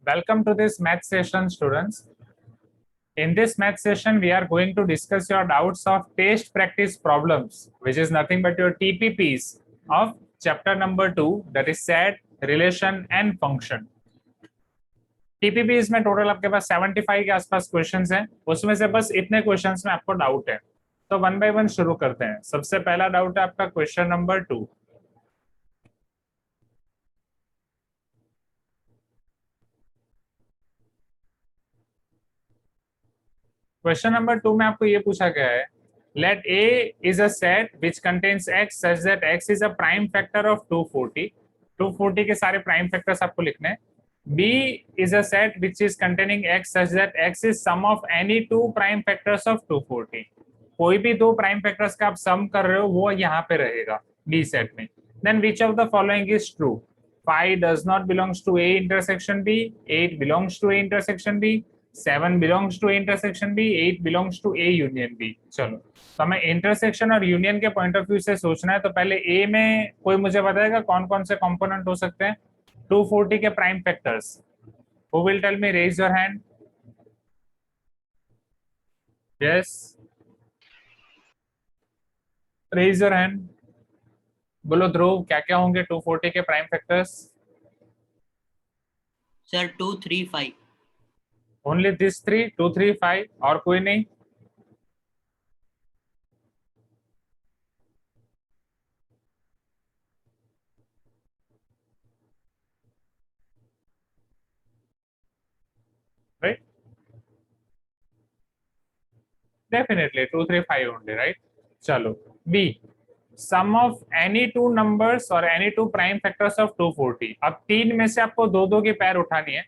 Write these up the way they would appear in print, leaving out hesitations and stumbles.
Welcome to this math session, students. In this math session, we are going to discuss your doubts of test practice problems, which is nothing but your TPPs of chapter number 2, that is set, relation and function. TPPs में total आपके पास 75 के आसपास questions हैं, उसमें से बस इतने questions में आपको डाउट है, तो वन बाय वन शुरू करते हैं। सबसे पहला डाउट है आपका क्वेश्चन नंबर 2। क्वेश्चन नंबर 2 में आपको ये पूछा गया है, let A is a set which contains x such that x is a prime factor of 240. 240 के सारे प्राइम फैक्टर्स आपको लिखने हैं। B is a set which is containing x such that x is sum of any two prime factors of 240. कोई भी दो prime factors का आप सम कर रहे हो वो यहाँ पे रहेगा B सेट में। Then which of the following is true? 5 does not belongs to A intersection B, 8 belongs to A intersection B, 7 belongs to A intersection B, 8 belongs to A union B। चलो, तो हमें intersection और union के point of view से सोचना है। तो पहले ए में कोई मुझे बताएगा कौन कौन से कंपोनेंट हो सकते हैं 240 के prime factors? Who will tell me? Raise your hand. Yes, raise your hand. बोलो ध्रुव, क्या क्या होंगे 240 के prime factors? Sir 2, 3, 5। Only this 3, 2, 3, 5 और कोई नहीं? Right, definitely 2, 3, 5 only, right. चलो, be sum of any two numbers और any two prime factors of 240। अब तीन में से आपको दो दो की पैर उठानी है,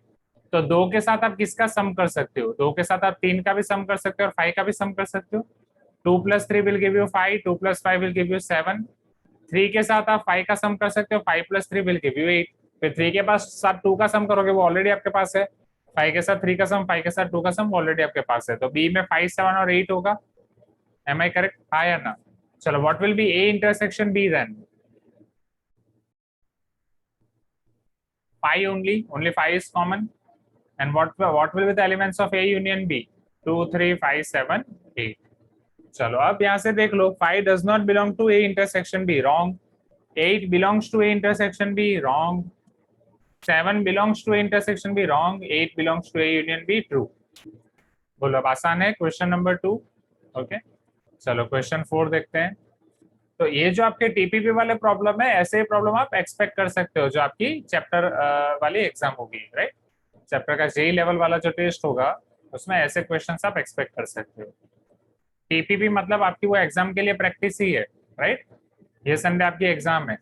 तो दो के साथ आप किसका सम कर सकते हो? दो के साथ आप तीन का भी सम कर सकते हो और 5 का भी सम कर सकते हो। 2 + 3 will give you 5, 2 + 5 will give you 7। 3 के साथ आप 5 का सम कर सकते हो, 5 + 3 विल गिव यू 8। फिर 3 के पास साथ 2 का सम करोगे, वो ऑलरेडी आपके पास है। 5 के साथ 3 का सम, 5 के साथ 2 का सम ऑलरेडी आपके पास है। तो बी में 5, 7 और 8 होगा। Am I correct? हाँ या ना? चलो, what will be A intersection B then? 5 only 5 is common. And what will be the elements of A union B? 2, 3, 5, 7, 8। चलो, अब यहाँ से देख लो, 5 does not belong to A intersection B, wrong। 8 belongs to A intersection B, wrong। 7 belongs to A intersection B, wrong। 8 belongs to A union B, true। बोलो, अब आसान है question number 2। Okay, चलो क्वेश्चन 4 देखते हैं। तो ये जो आपके टीपीपी वाले प्रॉब्लम है, ऐसे प्रॉब्लम आप एक्सपेक्ट कर सकते हो जो आपकी चैप्टर वाली एग्जाम होगी, राइट। चैप्टर का जेई लेवल वाला जो टेस्ट होगा उसमें ऐसे क्वेश्चंस आप एक्सपेक्ट कर सकते हो। टीपीपी मतलब आपकी वो एग्जाम के लिए प्रैक्टिस ही है, राइट। ये संडे आपकी एग्जाम है।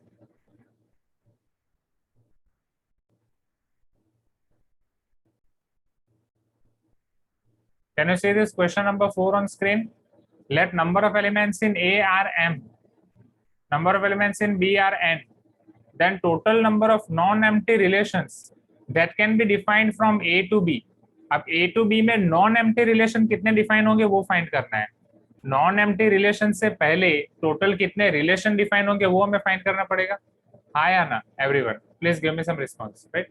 Can you see this question number 4 on screen? Let number of elements in A are m, number of elements in B are n, then total number of non-empty relations that can be defined from A to B। अब A to B में non empty relation कितने define होंगे वो find करना है। Non empty relation से पहले total कितने रिलेशन डिफाइन होंगे वो हमें फाइंड करना पड़ेगा। हाँ या ना? Everyone please give me some response, right.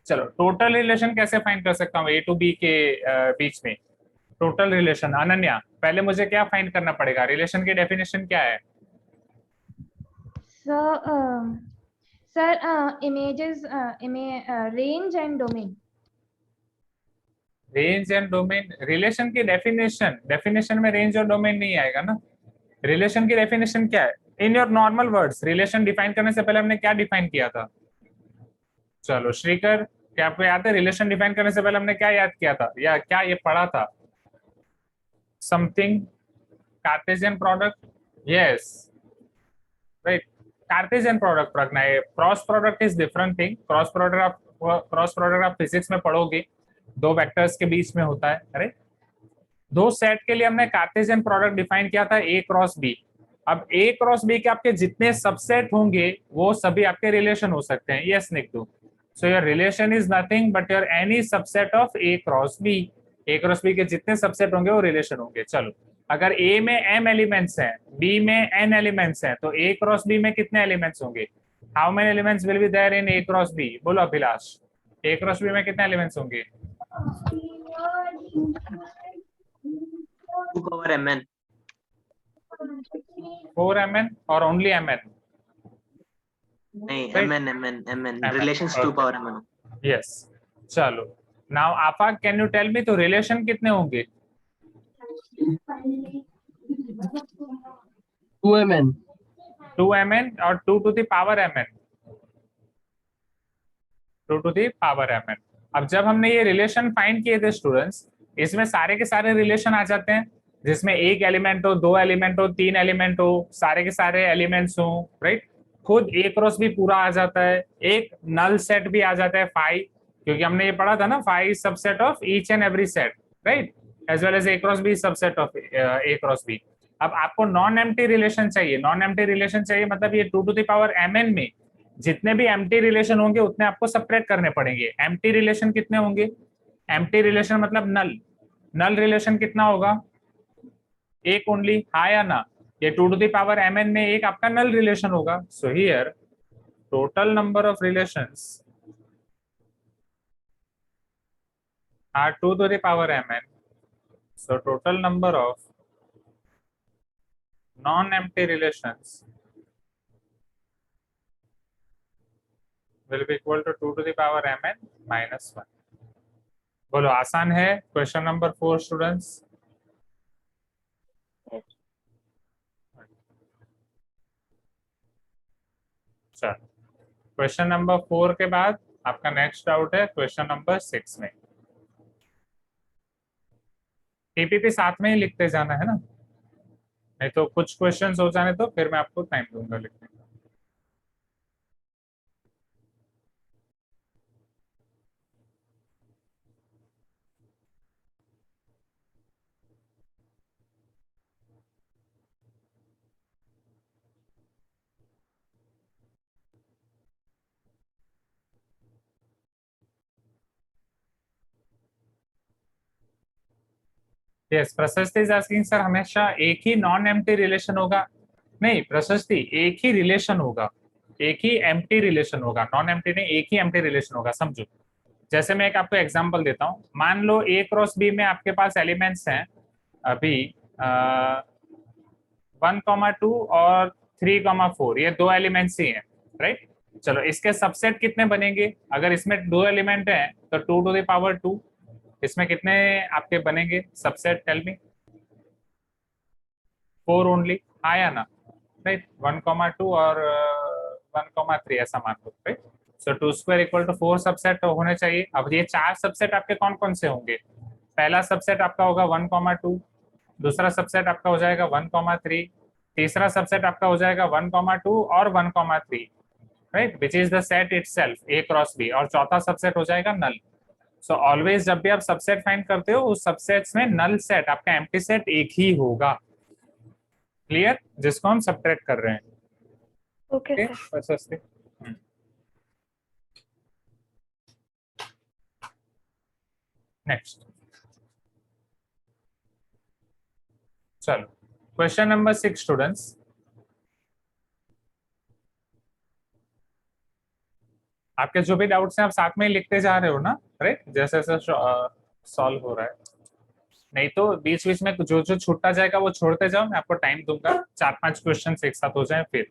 चलो, टोटल रिलेशन कैसे फाइंड कर सकता हूँ A to B के बीच में? टोटल रिलेशन, अनन्या पहले मुझे क्या फाइंड करना पड़ेगा? रिलेशन की डेफिनेशन क्या है? Sir images, range and domain. Range and domain, relation की डेफिनेशन में रेंज और डोमेन नहीं आएगा ना। रिलेशन की डेफिनेशन क्या है? In your normal words, relation define करने से पहले हमने क्या डिफाइन किया था? चलो श्रीकर, क्या आपको याद है रिलेशन डिफाइन करने से पहले हमने क्या याद किया था या क्या ये पढ़ा था? Something Cartesian product, yes right. Cartesian product रखना है। Cross product is different thing. Cross product आप फिजिक्स में पढ़ोगे, दो वेक्टर्स के बीच में होता है। अरे, दो सेट के लिए हमने कार्टेशियन प्रोडक्ट डिफाइन किया था A क्रॉस B। अब A क्रॉस B के आपके जितने सबसेट होंगे वो सभी आपके रिलेशन हो सकते हैं। यस निकटू, so your relation is nothing but your any subset of A cross B। A cross B के जितने सबसेट होंगे वो रिलेशन होंगे। चलो, अगर A में m एलिमेंट्स हैं, B में n एलिमेंट्स हैं, तो A क्रॉस B में कितने एलिमेंट्स होंगे? How many elements will be there in A cross B? बोलो अभिलाष। ए क्रॉस बी में कितने एलिमेंट्स होंगे? 2 power mn. 4mn और ओनली mn, नहीं, Right. mn relations 2 power mn. Yes. चलो नाउ आपा कैन यू टेल मी, तो रिलेशन कितने होंगे? 2mn 2mn और 2 to the power mn, 2 to the power mn। अब जब हमने ये रिलेशन फाइंड किए थे स्टूडेंट्स, इसमें सारे के सारे रिलेशन आ जाते हैं, जिसमें एक एलिमेंट हो, दो एलिमेंट हो, तीन एलिमेंट हो, सारे के सारे एलिमेंट्स हो, राइट। खुद ए क्रॉस भी पूरा आ जाता है, एक नल सेट भी आ जाता है फाई, क्योंकि हमने ये पढ़ा था ना, phi is subset of each and every set, right, as well as A cross B subset of A cross B. अब आपको नॉन एम्प्टी रिलेशन चाहिए, नॉन एम्प्टी रिलेशन चाहिए मतलब ये 2 to the power mn में जितने भी एम्प्टी रिलेशन होंगे उतने आपको सेपरेट करने पड़ेंगे। एम्प्टी रिलेशन कितने होंगे? एम्प्टी रिलेशन मतलब नल, नल रिलेशन कितना होगा? एक ओनली, हाँ या ना? ये 2 to the power mn में एक आपका नल रिलेशन होगा। So here total number of relations are 2 to the power mn, so total number of non-empty relations will be equal to 2 to the power mn minus 1। बोलो आसान है? Question number 4 students. चलो question number 4 के बाद आपका next doubt है question number 6 में। TPP साथ में ही लिखते जाना है ना, नहीं तो कुछ क्वेश्चंस हो जाने तो फिर मैं आपको टाइम दूंगा लिखने का। यस, प्रशस्ति इज आस्किंग सर हमेशा एक ही नॉन एम्प्टी रिलेशन होगा? नहीं प्रशस्ति, एक ही रिलेशन होगा, एक ही एम्प्टी रिलेशन होगा, नॉन एम्प्टी नहीं, एक ही एम्प्टी रिलेशन होगा। समझो, जैसे मैं एक आपको एग्जांपल देता हूँ, मान लो ए क्रॉस बी में आपके पास एलिमेंट्स हैं अभी 1,2 और 3,4, ये दो एलिमेंट्स ही हैं, राइट। चलो इसके सबसेट कितने बनेंगे? अगर इसमें दो एलिमेंट हैं तो 2 to the power 2, इसमें कितने आपके बनेंगे सबसेट? Tell me. 4 ओनली, हाँ या ना? राइट, 1,2 और 1,3 ऐसा मान लो, right. So 2 square equal to 4 subset होने चाहिए। अब ये चार सबसेट आपके कौन कौन से होंगे? पहला सबसेट आपका होगा 1,2, दूसरा सबसेट आपका हो जाएगा 1,3, तीसरा सबसेट आपका हो जाएगा 1,2 और 1,3, right, which is the set itself A cross B, और चौथा सबसेट हो जाएगा नल। सो ऑलवेज जब भी आप सबसेट फाइंड करते हो उस सबसेट्स में नल सेट आपका एम्प्टी सेट एक ही होगा। क्लियर? जिसको हम सबट्रैक्ट कर रहे हैं। Okay sir. नेक्स्ट, चलो क्वेश्चन नंबर 6 स्टूडेंट्स। आपके जो भी डाउट्स हैं आप साथ में ही लिखते जा रहे हो ना, राइट, जैसे जैसे सॉल्व हो रहा है। नहीं तो बीच बीच में जो जो छूटता जाएगा वो छोड़ते जाओ, मैं आपको टाइम दूंगा, 4-5 क्वेश्चन एक साथ हो जाए फिर।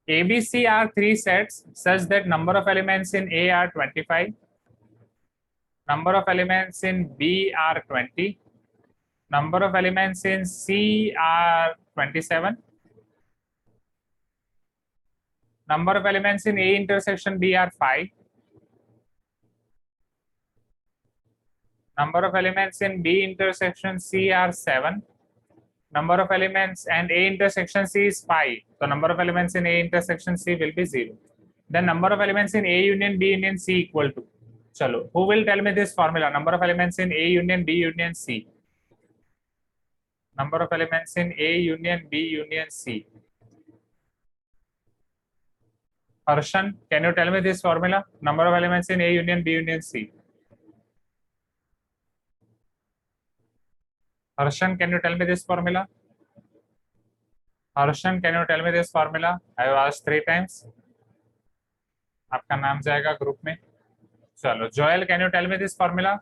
ABC are 3 sets such that number of elements in A are 25, number of elements in B are 20, number of elements in C are 27, number of elements in A intersection B are 5, number of elements in B intersection C are 7, number of elements and A intersection C is 5, so number of elements in A intersection C will be 0. Then number of elements in A union B union C equal to, chalo, who will tell me this formula? Number of elements in A union B union C, number of elements in A union B union C. Harshan, can you tell me this formula? Number of elements in A union B union C. Harshan, can you tell me this formula? Harshan, can you tell me this formula? I have asked 3 times. आपका नाम जाएगा group में। चलो Joel, can you tell me this formula?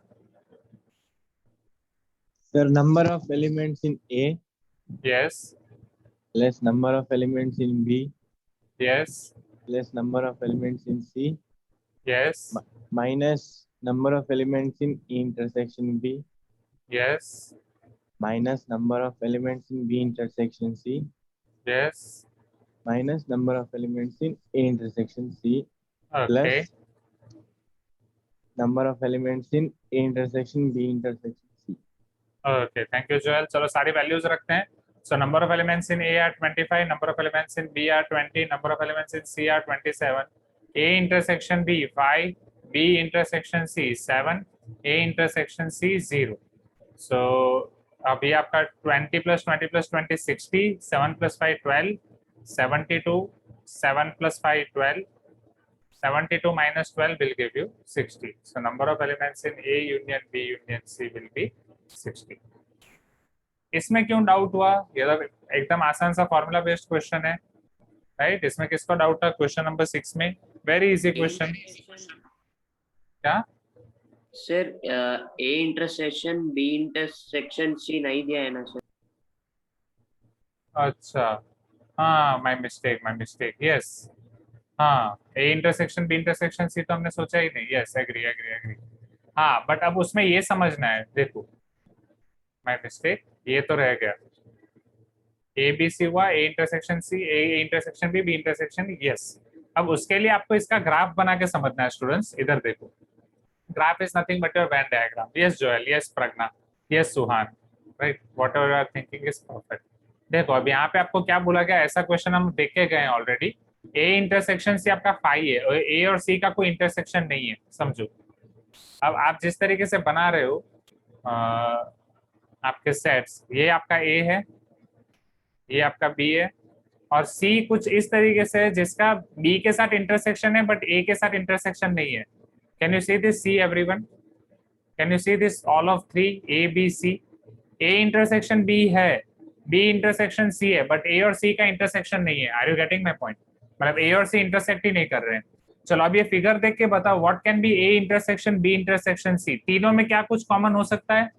Sir, number of elements in A yes less number of elements in B yes less number of elements in C yes minus number of elements in E intersection B yes minus number of elements in B intersection C yes minus number of elements in A intersection C okay plus number of elements in A intersection B intersection C. Okay, thank you Joel. चलो सारी values रखते हैं। So number of elements in A are 25, number of elements in B are 20, number of elements in C are 27, A intersection B 5, B intersection C 7, A intersection C 0। So अभी आपका 20 + 20 + 20 60, 7 + 5 12, 72, 7 + 5 12, 72 - 12 will give you 60. So number of elements in A union B union C will be 60। इसमें क्यों doubt हुआ? ये तो एकदम आसान सा फॉर्मूला बेस्ड क्वेश्चन है, राइट? इसमें किसको डाउट था? क्वेश्चन नंबर 6 में वेरी इजी क्वेश्चन। क्या sir A intersection B intersection C नहीं दिया है ना सर? अच्छा, हाँ, माय मिस्टेक, यस। हाँ, A intersection B intersection C तो हमने सोचा ही नहीं। Yes, agree. हाँ, बट अब उसमें ये समझना है, देखो माय मिस्टेक, ये तो रह गया। ए बी सी हुआ, A intersection C, A intersection B, B intersection, yes. अब उसके लिए आपको इसका ग्राफ बना के समझना है स्टूडेंट्स। इधर देखो, graph is nothing but your Venn diagram. Yes Joel, yes Pragya, yes Suhan, right? Whatever you are thinking is perfect. देखो अब यहाँ पे आपको क्या बोला गया, ऐसा क्वेश्चन हम देख के गए हैं ऑलरेडी। ए इंटरसेक्शन सी आपका फाई है और ए और सी का कोई इंटरसेक्शन नहीं है, समझो। अब आप जिस तरीके से बना रहे हो आपके सेट्स, ये आपका ए है, ये आपका बी है, और सी कुछ इस तरीके से है जिसका बी के साथ इंटरसेक्शन है बट ए के साथ इंटरसेक्शन नहीं है। Can you see this? See everyone, can you see this? All of 3 A B C, A intersection B है, बी इंटरसेक्शन सी है, बट ए और सी का इंटरसेक्शन नहीं है। Are you getting my point? मतलब A और सी intersect ही नहीं कर रहे हैं। चलो अब ये फिगर देख के बताओ, what can be A intersection B intersection C? तीनों में क्या कुछ कॉमन हो सकता है?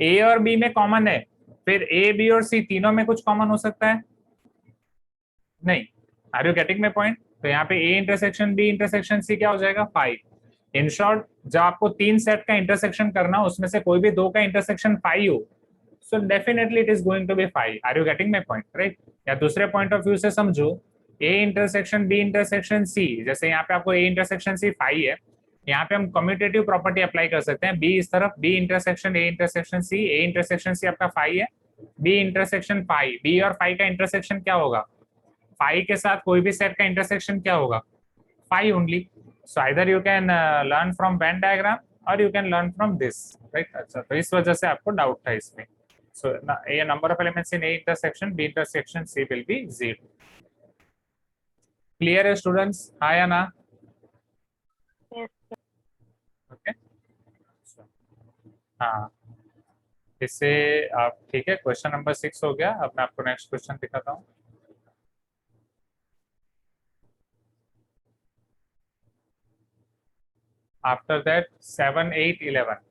ए और बी में कॉमन है, फिर ए बी और सी तीनों में कुछ कॉमन हो सकता है? नहीं। Are you getting my point? तो यहाँ पे A intersection B intersection C क्या हो जाएगा? 5। इन शॉर्ट, जब आपको 3 सेट का इंटरसेक्शन करना हो, उसमें से कोई भी 2 का इंटरसेक्शन 5 हो, so definitely it is going to be 5. Are you getting my point, right? या दूसरे पॉइंट ऑफ व्यू से समझो, A intersection B intersection C, जैसे यहाँ पे आपको A इंटरसेक्शन C 5 है, यहाँ पे हम कम्यूटेटिव प्रॉपर्टी अप्लाई कर सकते हैं। B इस तरफ, B intersection A intersection C, A intersection C आपका 5 है, B इंटरसेक्शन 5, B और 5 का इंटरसेक्शन क्या होगा? 5 के साथ कोई भी सेट का इंटरसेक्शन क्या होगा? 5 only. So either you can learn from Venn diagram और you can learn from this, right? अच्छा, तो इस वजह से आपको डाउट था इसमें। So a number of elements in A intersection B intersection C will be 0. Clear है students? हाँ या ना? Yes, sir. Okay. हाँ, इससे आप ठीक है। क्वेश्चन नंबर 6 हो गया। अब मैं आपको नेक्स्ट क्वेश्चन दिखाता हूँ। After that 7, 8, 11।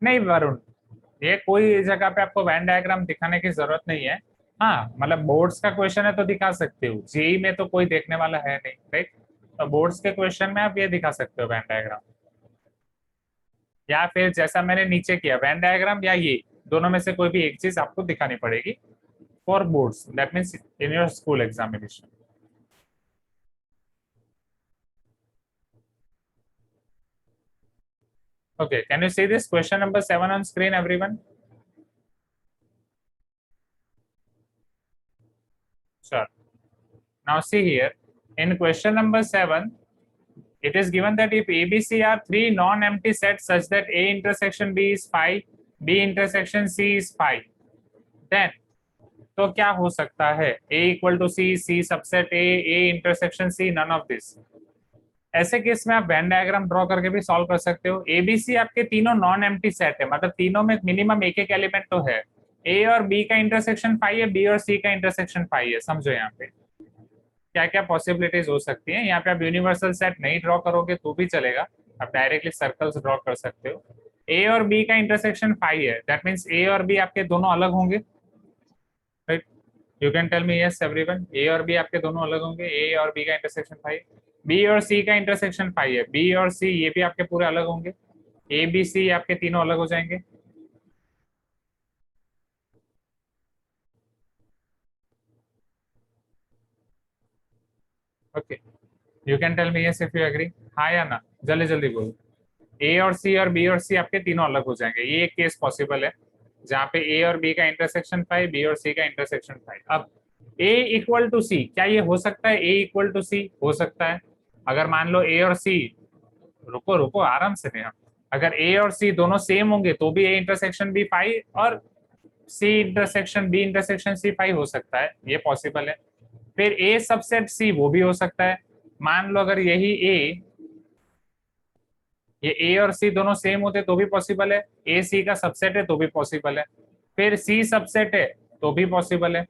नहीं वरुण, ये कोई जगह पे आपको वेन डायग्राम दिखाने की जरूरत नहीं है। हाँ, मतलब बोर्ड्स का क्वेश्चन है तो दिखा सकते हो, जेई में तो कोई देखने वाला है नहीं, राइट? तो बोर्ड्स के क्वेश्चन में आप ये दिखा सकते हो वेन डायग्राम, या फिर जैसा मैंने नीचे किया वेन डायग्राम, या ये दोनों में से कोई भी एक चीज आपको दिखानी पड़ेगी for boards, that means in your school examination. Okay, can you see this question number 7 on screen, everyone? Sure. Now see here, in question number 7, it is given that if ABC are 3 non-empty sets such that A intersection B is 5, B intersection C is 5, then तो क्या हो सकता है? A equal to C, C subset A intersection C, none of this। ऐसे case में आप Venn diagram draw करके भी सॉल्व कर सकते हो। एबीसी आपके तीनों नॉन एम्प्टी सेट है, मतलब तीनों में मिनिमम एक एक एलिमेंट तो है। ए और बी का इंटरसेक्शन 5 है, बी और सी का इंटरसेक्शन 5 है, समझो यहाँ पे। क्या क्या पॉसिबिलिटीज हो सकती हैं। यहाँ पे आप यूनिवर्सल सेट नहीं ड्रॉ करोगे तो भी चलेगा, आप डायरेक्टली सर्कल्स ड्रॉ कर सकते हो। ए और बी का इंटरसेक्शन 5 है, दैट मीन्स ए और बी आपके दोनों अलग होंगे, right? You can tell me yes everyone, A और बी आपके दोनों अलग होंगे, ए और बी का इंटरसेक्शन 5। बी और सी का इंटरसेक्शन 5 है, बी और सी ये भी आपके पूरे अलग होंगे, ए बी सी आपके तीनों अलग हो जाएंगे। Okay, you can tell me yes if you agree, हाँ या ना, जल्दी जल्दी बोलो। ए और सी और बी और सी आपके तीनों अलग हो जाएंगे, ये एक केस पॉसिबल है जहाँ पे ए और बी का इंटरसेक्शन 5, बी और सी का इंटरसेक्शन 5। अब ए इक्वल टू सी, क्या ये हो सकता है? ए इक्वल टू सी हो सकता है। अगर मान लो ए और सी, रुको रुको आराम से नहीं, अगर ए और सी दोनों सेम होंगे तो भी ए इंटरसेक्शन बी 5 और C intersection B intersection C 5 हो सकता है, ये पॉसिबल है। फिर ए सबसेट सी वो भी हो सकता है। मान लो अगर यही ये ए और सी दोनों सेम होते तो भी पॉसिबल है, ए सी का सबसेट है तो भी पॉसिबल है, फिर सी सबसेट है तो भी पॉसिबल है,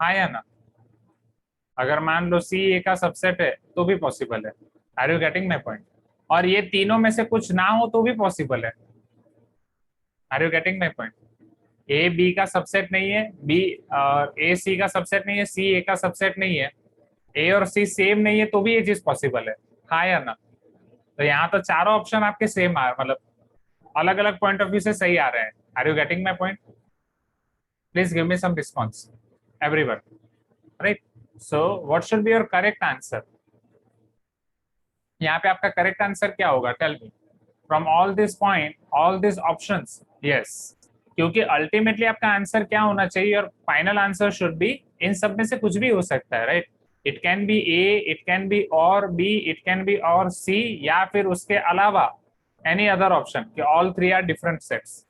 हाँ या ना? अगर मान लो सी ए का सबसेट है तो भी पॉसिबल है। Are you getting my point? और ये तीनों में से कुछ ना हो तो भी पॉसिबल है। Are you getting my point? A B का सबसेट नहीं है, बी और ए सी का सबसेट नहीं है, सी ए का सबसेट नहीं है, ए और सी सेम नहीं है तो भी ये चीज पॉसिबल है, हाँ या ना? तो यहाँ तो चारों ऑप्शन आपके सेम आ, मतलब अलग अलग पॉइंट ऑफ व्यू से सही आ रहे हैं। Are you getting my point? Please give me some response everyone, right? So what should be your correct answer? यहाँ पे आपका करेक्ट आंसर क्या होगा? Tell me from all this point, all this options. Yes, क्योंकि ultimately आपका answer क्या होना चाहिए, और फाइनल आंसर शुड बी इन सब में से कुछ भी हो सकता है, राइट? It can be A, it can be और बी, इट कैन बी और सी, या फिर उसके अलावा एनी अदर ऑप्शन कि all three are different sets.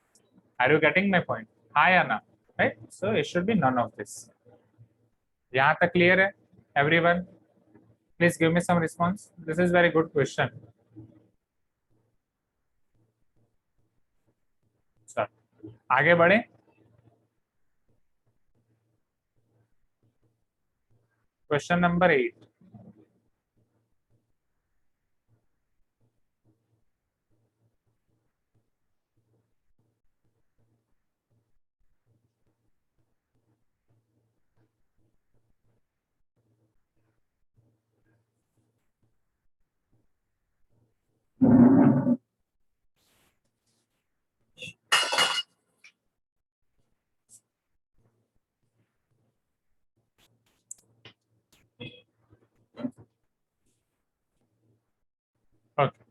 Are you getting my point, हाँ या ना? Right, so it should be none of this. यहाँ तक क्लियर है everyone? Please give me some response, this is very good question. आगे बढ़े। Question number 8। Okay.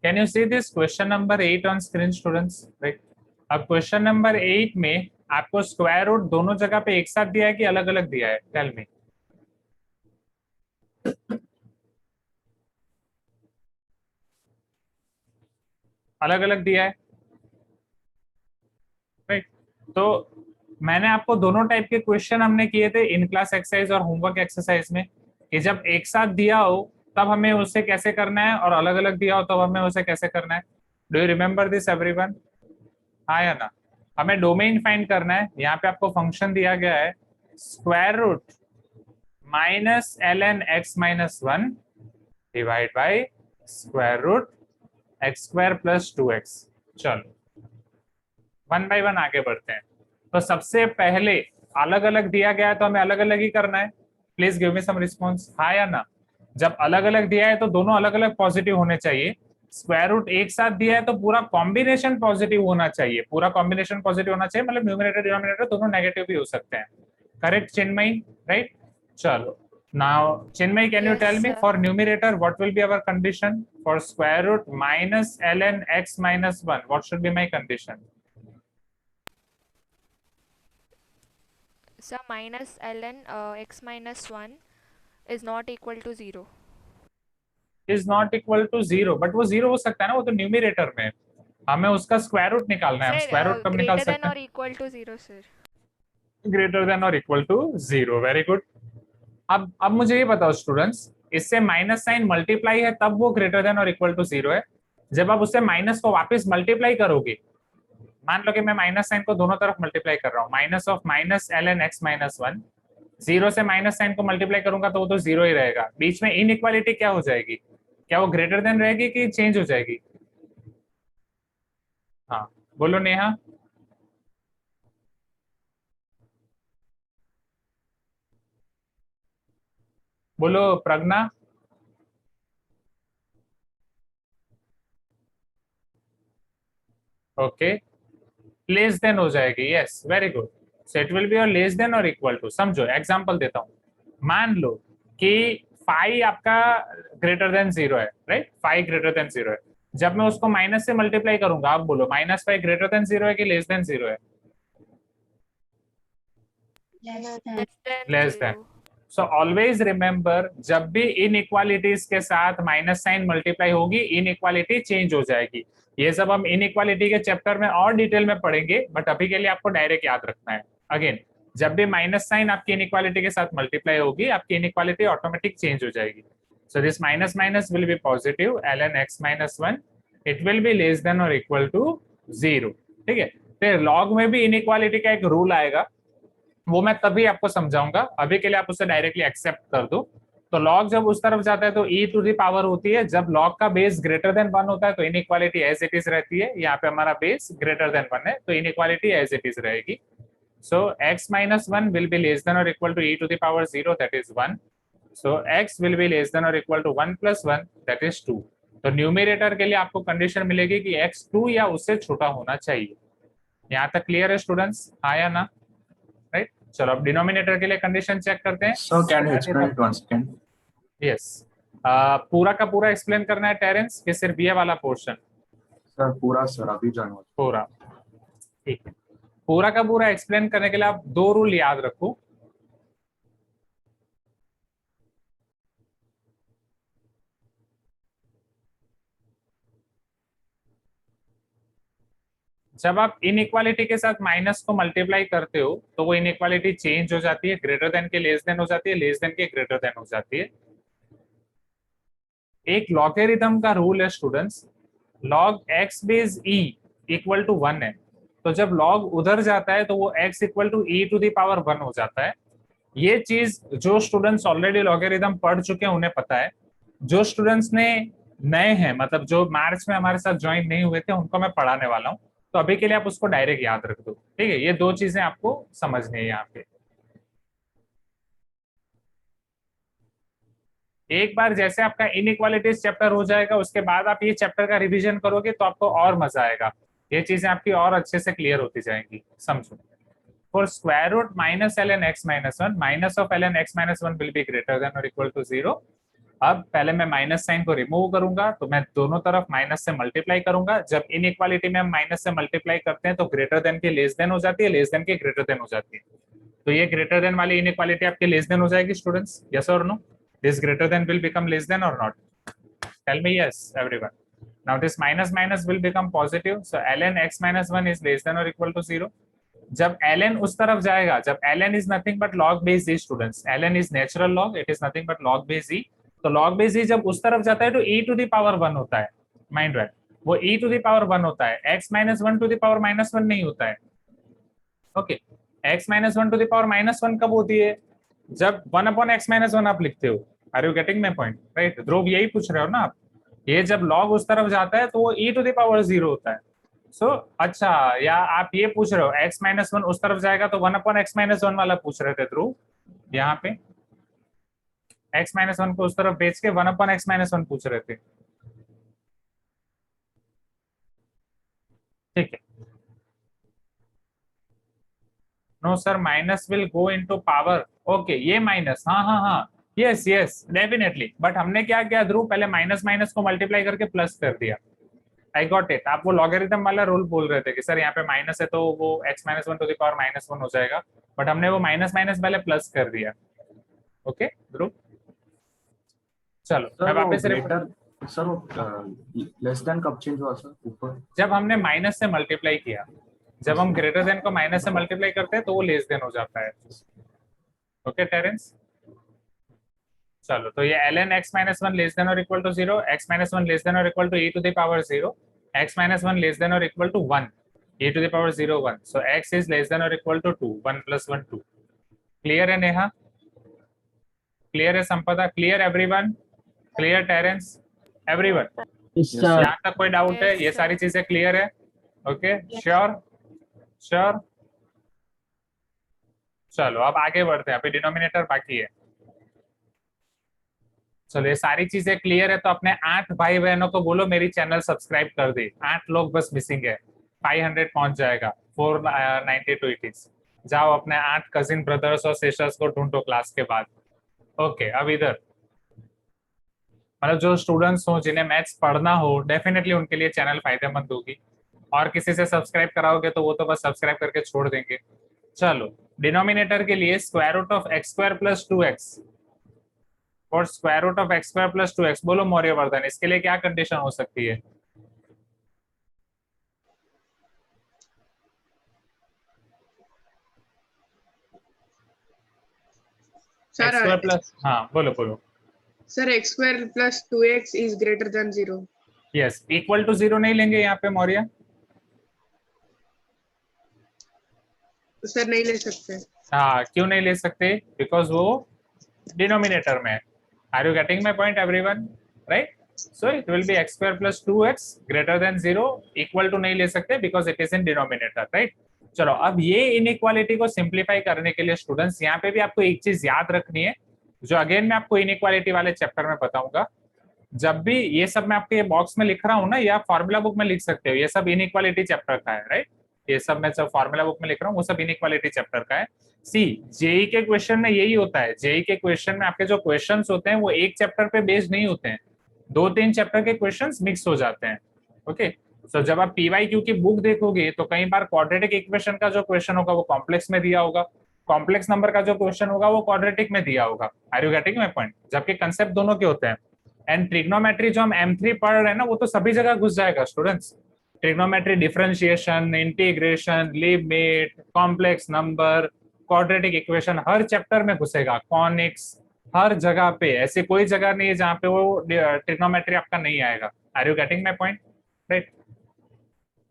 Can you see this question number 8 on screen, students? Right. अब question number 8 में आपको square root दोनों जगह पे एक साथ दिया है कि अलग अलग दिया है? Tell me. अलग अलग दिया है, राइट? तो मैंने आपको दोनों टाइप के क्वेश्चन हमने किए थे इन क्लास एक्सरसाइज और होमवर्क एक्सरसाइज में, कि जब एक साथ दिया हो तब हमें उसे कैसे करना है, और अलग अलग दिया हो तब हमें उसे कैसे करना है। Do you remember this everyone, हाँ या ना? हमें डोमेन फाइंड करना है। यहाँ पे आपको फंक्शन दिया गया है square root minus L N X minus 1 divide by square root X square plus 2x। चलो वन बाय वन आगे बढ़ते हैं। तो सबसे पहले अलग अलग दिया गया है तो हमें अलग अलग ही करना है। Please give me some response, हाँ या ना? जब अलग अलग दिया है तो दोनों अलग अलग पॉजिटिव होने चाहिए। स्क्वायर रूट एक साथ दिया है तो पूरा कॉम्बिनेशन पॉजिटिव होना चाहिए, पूरा कॉम्बिनेशन पॉजिटिव होना चाहिए, मतलब न्यूमरेटर डिनोमिनेटर दोनों नेगेटिव भी हो सकते हैं। Correct Chinmayi, right? चलो now Chinmay, can you Yes, tell me sir. for numerator what will be our condition? For square root minus ln x minus 1, what should be my condition? So minus ln x minus 1 is not equal to 0. Is not equal to 0, but वो 0 हो सकता है ना, वो तो numerator में। हमें उसका स्क्वायर रूट निकालना है, हम स्क्वायर रूट कब निकाल greater सकते than हैं? or equal to 0 sir. Greater than और इक्वल टू 0, वेरी गुड। अब मुझे ये बताओ स्टूडेंट्स, इससे माइनस साइन मल्टीप्लाई है तब वो ग्रेटर देन और इक्वल टू 0 है। जब आप उससे माइनस को वापस मल्टीप्लाई करोगे, मान लो कि मैं माइनस साइन को दोनों तरफ मल्टीप्लाई कर रहा हूँ, minus of minus ln x minus 1, 0 से माइनस साइन को मल्टीप्लाई करूंगा तो वो तो 0 ही रहेगा। बीच में इनइक्वालिटी क्या हो जाएगी? क्या वो ग्रेटर देन रहेगी कि चेंज हो जाएगी? हाँ बोलो नेहा। बोलो प्रज्ञा। ओके, लेस देन हो जाएगी, yes very good. So it will B और लेस देन और इक्वल टू। समझो एग्जांपल देता हूं, मान लो कि फाइव आपका ग्रेटर देन 0 है, राइट? फाइव ग्रेटर देन 0 है। जब मैं उसको माइनस से मल्टीप्लाई करूंगा, आप बोलो माइनस 5 ग्रेटर देन 0 है कि लेस देन 0 है? Less than less than. 0. So always remember, जब भी इनइक्वालिटीज के साथ माइनस साइन मल्टीप्लाई होगी, इनइक्वालिटी चेंज हो जाएगी। ये सब हम इनइक्वालिटी के चैप्टर में और डिटेल में पढ़ेंगे, बट अभी के लिए आपको डायरेक्ट याद रखना है। अगेन, जब भी माइनस साइन आपकी इनइक्वालिटी के साथ मल्टीप्लाई होगी, आपकी इनइक्वालिटी ऑटोमेटिक चेंज हो जाएगी। So this minus minus will be positive, ln x minus 1, it will be less than और इक्वल टू 0। ठीक है, फिर लॉग में भी इनइक्वालिटी का एक रूल आएगा, वो मैं तभी आपको समझाऊंगा। अभी के लिए आप उसे डायरेक्टली एक्सेप्ट कर दो। तो लॉग जब उस तरफ जाता है तो e टू द पावर होती है, जब लॉग का बेस ग्रेटर देन 1 होता है तो इनइक्वालिटी एज इट इज रहती है। यहाँ पे हमारा बेस ग्रेटर देन 1 है तो इनइक्वालिटी एज इट इज रहेगी। So x minus 1 will be less than और equal to e to the power 0, that is 1। So x will be less than और equal to 1 plus 1, that is 2। तो numerator के लिए आपको condition मिलेगी कि x 2 या उससे छोटा होना चाहिए। यहाँ तक क्लियर है स्टूडेंट्स? हाँ या ना? राइट, चलो अब डिनोमिनेटर के लिए कंडीशन चेक करते हैं। So can you explain it once again? Yes, पूरा का पूरा एक्सप्लेन करना है टेरेंस, कि सिर्फ ये वाला पोर्शन? सर पूरा सर अभी ज्वाइन हो। पूरा, ठीक है। पूरा का पूरा एक्सप्लेन करने के लिए आप दो रूल याद रखो। जब आप इनइक्वालिटी के साथ माइनस को मल्टीप्लाई करते हो तो वो इनइक्वालिटी चेंज हो जाती है, ग्रेटर देन के लेस देन हो जाती है, लेस देन के ग्रेटर देन हो जाती है। एक लॉगरिथम का रूल है students, log x base e equal to 1 है, तो जब log उधर जाता है तो वो x equal to e to the power 1 हो जाता है। ये चीज जो स्टूडेंट्स ऑलरेडी लॉगरिथम पढ़ चुके हैं उन्हें पता है। जो स्टूडेंट्स ने नए हैं, मतलब जो मार्च में हमारे साथ ज्वाइन नहीं हुए थे, उनको मैं पढ़ाने वाला हूँ। तो अभी के लिए आप उसको डायरेक्ट याद रख दो, ठीक है? ये दो चीजें आपको समझनी है यहाँ पे। एक बार जैसे आपका इनइक्वालिटीज चैप्टर हो जाएगा, उसके बाद आप ये चैप्टर का रिवीजन करोगे तो आपको और मजा आएगा, ये चीजें आपकी और अच्छे से क्लियर होती जाएंगी। समझो, for square root minus ln x minus 1, minus of ln x minus 1 will be greater than और इक्वल टू 0। अब पहले मैं माइनस साइन को रिमूव करूंगा, तो मैं दोनों तरफ माइनस से मल्टीप्लाई करूंगा। जब इनइक्वालिटी में हम माइनस से मल्टीप्लाई करते हैं तो ग्रेटर देन के लेस देन हो जाती है, लेस देन के ग्रेटर देन हो जाती है। तो ये ग्रेटर देन वाली इनइक्वालिटी आपके लेस देन हो जाएगी स्टूडेंट्स, यस और no? This greater than will become less than or not? Tell me yes, everyone. Now this minus minus will become positive. So ln x minus 1 is less than or equal to 0. जब ln उस तरफ जाएगा, जब ln is nothing but log base e students, ln is natural log, it is nothing but log base e. तो log base e जब उस तरफ जाता है तो e to the power 1 होता है, माइंड रहे, वो e to the power 1 होता है, x minus 1 to the power minus 1 नहीं होता है। Okay, x minus 1 to the power minus 1 कब होती है? जब 1 अपॉन x माइनस 1 आप लिखते हो। Are you getting my point? Right Dhruv, यही पूछ रहे हो ना आप? ये जब log उस तरफ जाता है तो वो e टू द पावर 0 होता है। सो अच्छा, या आप ये पूछ रहे हो x माइनस 1 उस तरफ जाएगा तो 1 अपॉन x माइनस 1 वाला पूछ रहे थे ध्रुव? यहाँ पे x माइनस 1 को उस तरफ भेज के 1 अपॉन x माइनस 1 पूछ रहे थे, ठीक है? No sir, minus will go into power. Okay, ये माइनस, हाँ हाँ हाँ, यस यस डेफिनेटली। बट हमने क्या किया ध्रुव, पहले माइनस माइनस को मल्टीप्लाई करके प्लस कर दिया। I got it. आप वो लॉगरिथम वाला रूल बोल रहे थे कि सर यहाँ पे माइनस है तो वो x minus 1 to the power minus 1 हो जाएगा, बट हमने वो माइनस माइनस पहले प्लस कर दिया। ओके ध्रुव, चलो मैं वापस सर वो लेस देन कब चेंज हुआ सर ऊपर? जब हमने माइनस से मल्टीप्लाई किया, जब हम ग्रेटर देन को माइनस से मल्टीप्लाई करते हैं तो वो लेस देन हो जाता है। ओके टेरेंस, चलो तो ये ln x minus 1 less than और equal to 0, x minus 1 less than और equal to e to the power 0, x minus 1 less than और equal to 1, e to the power 0 1, so x is less than or equal to 2, 1 plus 1 2। Clear है Neha, clear है Sampada, clear everyone, clear Terence, everyone? यहाँ तक कोई doubt है? Yes, ये sir. सारी चीजें क्लियर है? Okay sure sure. चलो अब आगे बढ़ते हैं, अभी डिनोमिनेटर बाकी है। चलो ये सारी चीजें क्लियर है तो अपने 8 भाई बहनों को बोलो मेरी चैनल सब्सक्राइब कर दे। 8 लोग बस मिसिंग है, 500 पहुंच जाएगा, 492 इट इज। जाओ अपने 8 कजिन ब्रदर्स और सिस्टर्स को ढूंढो क्लास के बाद। ओके अब इधर मतलब जो स्टूडेंट्स हो जिन्हें मैथ्स पढ़ना हो डेफिनेटली उनके लिए चैनल फायदेमंद होगी, और किसी से सब्सक्राइब कराओगे तो वो तो बस सब्सक्राइब करके छोड़ देंगे। चलो डिनोमिनेटर के लिए square root of X square plus 2x और square root of X square plus 2x, बोलो मौर्यवर्धन इसके लिए क्या कंडीशन हो सकती है? Sir, एक्स स्क्वायर प्लस, हाँ बोलो बोलो। sir, x square plus 2x is greater than 0. Yes, equal to 0 नहीं लेंगे यहाँ पे मौर्य? सर नहीं ले सकते। हाँ क्यों नहीं ले सकते? बिकॉज वो डिनोमिनेटर में है। Are you getting my point everyone? Right, so it will be X square plus 2x greater than 0, equal to नहीं ले सकते because it is in denominator, right. चलो अब ये इनइक्वालिटी को सिंप्लीफाई करने के लिए स्टूडेंट्स यहाँ पे भी आपको एक चीज याद रखनी है, जो अगेन मैं आपको इनइक्वालिटी वाले चैप्टर में बताऊंगा। जब भी ये सब मैं आपके बॉक्स में लिख रहा हूँ ना, या फॉर्मूला बुक में लिख सकते हो, ये सब इनइक्वालिटी चैप्टर का है, राइट। ये सब मैं जब फॉर्मूला बुक में लिख रहा हूँ वो सब इनइक्वालिटी चैप्टर का है। सी जेई के क्वेश्चन में यही होता है, जेई के क्वेश्चन में आपके जो क्वेश्चंस होते हैं वो एक चैप्टर पे बेस्ड नहीं होते हैं, 2-3 चैप्टर के क्वेश्चंस मिक्स हो जाते हैं। ओके सो जब आप पीवाईक्यू की बुक देखोगे तो कई बार क्वाड्रेटिक इक्वेशन का जो क्वेश्चन होगा वो कॉम्प्लेक्स में दिया होगा, कॉम्प्लेक्स नंबर का जो क्वेश्चन होगा वो क्वाड्रेटिक में दिया होगा। Are you getting my point? जबकि कंसेप्ट दोनों के होते हैं। एंड ट्रिग्नोमेट्री जो हम M3 पढ़ रहे हैं ना, वो तो सभी जगह घुस जाएगा students. Trigonometry, differentiation, integration, limit, complex number, quadratic equation हर चैप्टर में घुसेगा, कॉनिक्स हर जगह पे, ऐसी कोई जगह नहीं है जहाँ पे वो ट्रिग्नोमेट्री आपका नहीं आएगा। Are you getting my point? Right,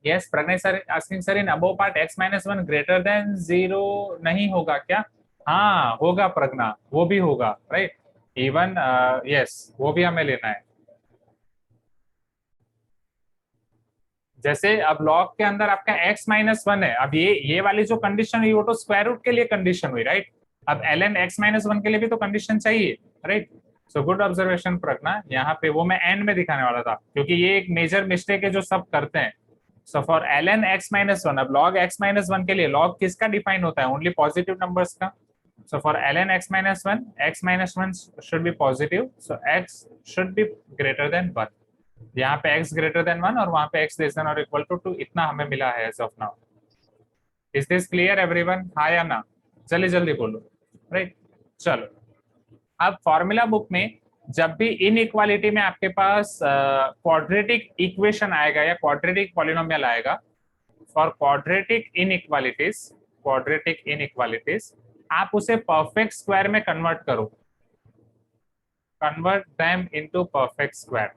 yes Pragya sir asking sir in above part x-1 greater than 0 नहीं होगा क्या? हाँ होगा प्रज्ञा, वो भी होगा, राइट। इवन यस वो भी हमें लेना है। जैसे अब लॉग के अंदर आपका x-1 है, अब ये वाली जो कंडीशन हुई वो तो स्क्वायर रूट के लिए कंडीशन हुई, राइट। अब ln x-1 के लिए भी तो कंडीशन चाहिए, राइट। सो गुड ऑब्जर्वेशन प्रज्ञा, यहाँ पे वो मैं एंड में दिखाने वाला था क्योंकि ये एक मेजर मिस्टेक है जो सब करते हैं। सो फॉर ln x-1, अब log x-1 के लिए लॉग किसका डिफाइन होता है? ओनली पॉजिटिव नंबर्स का। So for ln x-1 should be positive, so x should be greater than 1। यहाँ पे x ग्रेटर देन 1 और वहां पे x लेस देन और इक्वल टू 2, इतना हमें मिला है as of now. Is this clear everyone? हाँ या ना? जल्दी जल्दी बोलो, राइट। चलो अब फॉर्मूला बुक में जब भी इनइक्वालिटी में आपके पास क्वाड्रेटिक इक्वेशन आएगा या क्वाड्रेटिक पॉलिनोमियल आएगा, फॉर क्वाड्रेटिक इनइक्वालिटीज आप उसे परफेक्ट स्क्वायर में कन्वर्ट करो, convert them into perfect square.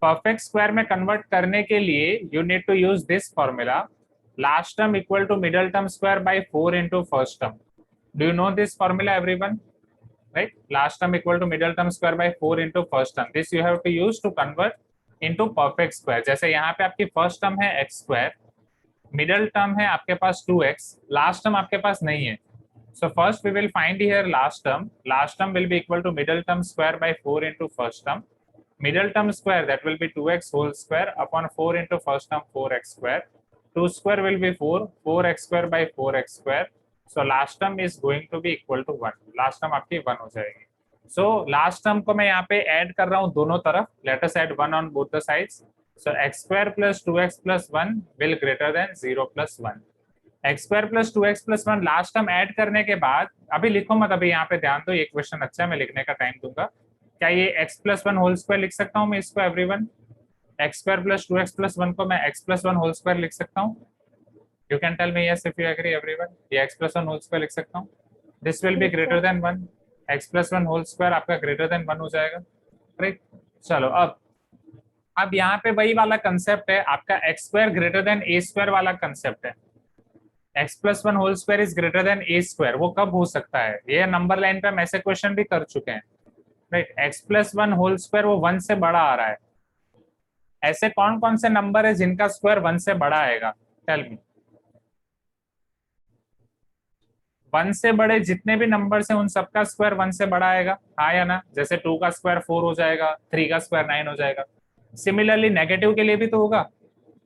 Perfect square में कन्वर्ट करने के लिए you need to use this formula, last term equal to middle term square by 4 into first term. Do you know this formula everyone? Right, last term equal to middle term square by 4 into first term. This you have to use to convert into perfect square. जैसे यहाँ पे आपकी first term है x square, middle term है आपके पास 2x, last term आपके पास नहीं है. So first we will find here last term. Last term will be equal to middle term square by 4 into first term. Middle term square that will be 2x whole square upon 4 into first term 4x square. 2 square will be 4, 4x square by 4x square. So last term is going to be equal to 1. Last term आपकी 1 हो जाएगी. So last term को मैं यहाँ पे add कर रहा हूँ दोनों तरफ. Let us add 1 on both the sides. So x square plus 2x plus 1 will greater than 0 plus 1. x square plus 2x plus 1 last term add करने के बाद, अभी लिखो मत, अभी यहाँ पे ध्यान दो, ये क्वेश्चन अच्छा है, मैं लिखने का टाइम दूंगा. क्या ये x plus one whole square लिख सकता हूँ मैं इसको everyone? X square plus 2x plus 1 को मैं x प्लस 1 होल स्क्वायर लिख सकता हूँ? You can tell me yes if you agree everyone. ये x प्लस 1 होल स्क्वायर लिख सकता हूँ। This will be greater than 1, x plus 1 whole square आपका ग्रेटर देन 1 हो जाएगा, राइट। चलो अब यहाँ पे वही वाला कंसेप्ट है आपका, X square greater than A square वाला कंसेप्ट है। X plus 1 whole square is greater than A square, वो कब हो सकता है? ये नंबर लाइन पे हम ऐसे क्वेश्चन भी कर चुके हैं, right. X plus 1 whole square वो 1 से बड़ा आ रहा है। ऐसे कौन कौन से नंबर है जिनका स्क्वायर 1 से बड़ा आएगा? Tell me. 1 से बड़े जितने भी नंबर्स हैं उन सबका स्क्वायर 1 से बड़ा आएगा, हाँ या ना? जैसे 2 का स्क्वायर 4 हो जाएगा, 3 का स्क्वायर 9 हो जाएगा। सिमिलरली नेगेटिव के लिए भी तो होगा।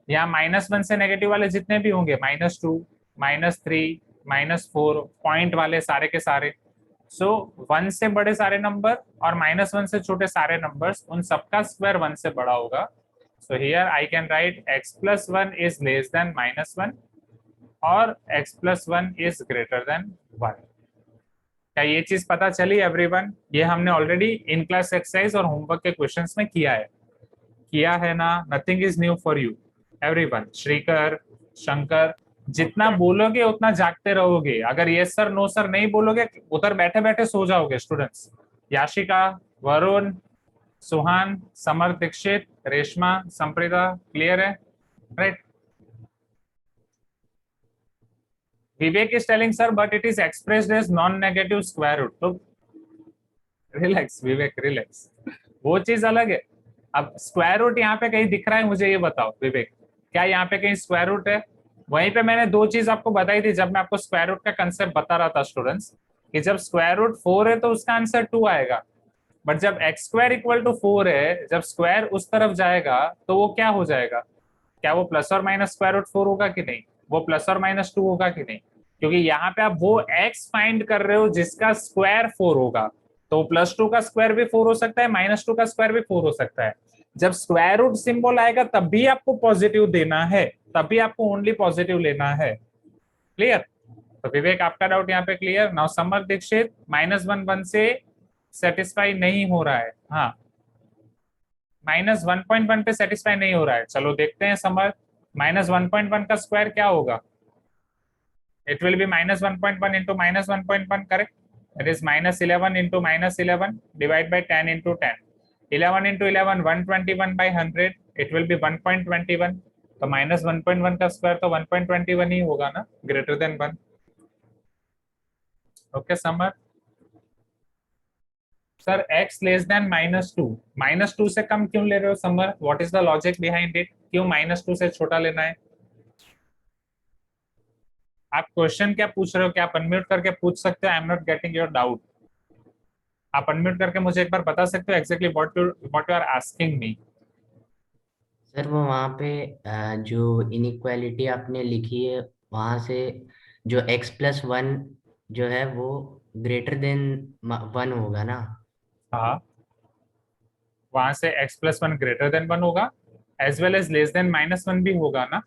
यहाँ -1 से नेगेटिव वाले जितने भी होंगे, -2, -3, -4, पॉइंट वाले सारे के सारे, सो 1 से बड़े सारे नंबर और -1 से छोटे सारे नंबर्स, उन सबका स्क्वायर 1 से बड़ा होगा। So here I can write x plus 1 is less than -1 और x plus 1 is greater than 1। क्या ये चीज पता चली एवरीवन? ये हमने ऑलरेडी इन क्लास एक्सरसाइज और होमवर्क के क्वेश्चंस में किया है ना? Nothing is new for you everyone. Shrikar, Shankar, जितना बोलोगे उतना जागते रहोगे। अगर यस सर नो सर नहीं बोलोगे उधर बैठे बैठे सो जाओगे स्टूडेंट्स। याशिका, वरुण, सुहान, समर दीक्षित, रेशमा, संप्रीता, क्लियर है, right? Vivek is telling sir but it is expressed as non negative square root. तो रिलैक्स विवेक, रिलैक्स, वो चीज अलग है। अब स्क्वायर रूट यहाँ पे कहीं दिख रहा है मुझे ये बताओ विवेक, क्या यहाँ पे कहीं स्क्वायर रूट है? वहीं पे मैंने दो चीज आपको बताई थी जब मैं आपको स्क्वायर रूट का कंसेप्ट बता रहा था स्टूडेंट्स, कि जब स्क्वायर रूट 4 है तो उसका आंसर 2 आएगा, बट जब एक्स स्क्वायर इक्वल टू 4 है, जब स्क्वायर उस तरफ जाएगा तो वो क्या हो जाएगा? क्या वो प्लस और माइनस स्क्वायर रूट 4 होगा कि नहीं? वो प्लस और माइनस 2 होगा कि नहीं? क्योंकि यहाँ पे आप वो एक्स फाइंड कर रहे हो जिसका स्क्वायर 4 होगा, तो +2 का स्क्वायर भी 4 हो सकता है, -2 का स्क्वायर भी 4 हो सकता है। जब स्क्वायर रूट सिंबल आएगा तब भी आपको पॉजिटिव देना है, तभी आपको ओनली पॉजिटिव लेना है। क्लियर? तो विवेक आपका डाउट यहाँ पे क्लियर। नाउ समर दीक्षित, -1 से सेटिस्फाई नहीं हो रहा है, हाँ -1.1 पे सेटिस्फाई नहीं हो रहा है। चलो देखते हैं समर, -1.1 का स्क्वायर क्या होगा? It will B -1.1 into -1.1, correct? It is -11 into -11 divide by 10 into 10। 11 into 11 121 by 100, it will B 1.21। तो -1.1 का स्क्वायर तो 1.21 ही होगा ना, greater than 1। Okay summer. Sir x less then -2, -2 से कम क्यों ले रहे हो summer? What is the logic behind it? क्यों -2 से छोटा लेना है? आप क्वेश्चन क्या पूछ रहे हो? क्या आप अनम्यूट करके पूछ सकते हो? I am not getting your doubt. आप अनम्यूट करके मुझे एक बार बता सकते हो exactly what you are asking me? Sir वो वहाँ पे जो इनइक्वालिटी आपने लिखी है वहाँ से जो x+1 जो है वो ग्रेटर देन 1 होगा ना? हाँ, वहां से x+1 ग्रेटर देन 1 होगा, as well as less than -1 भी होगा ना,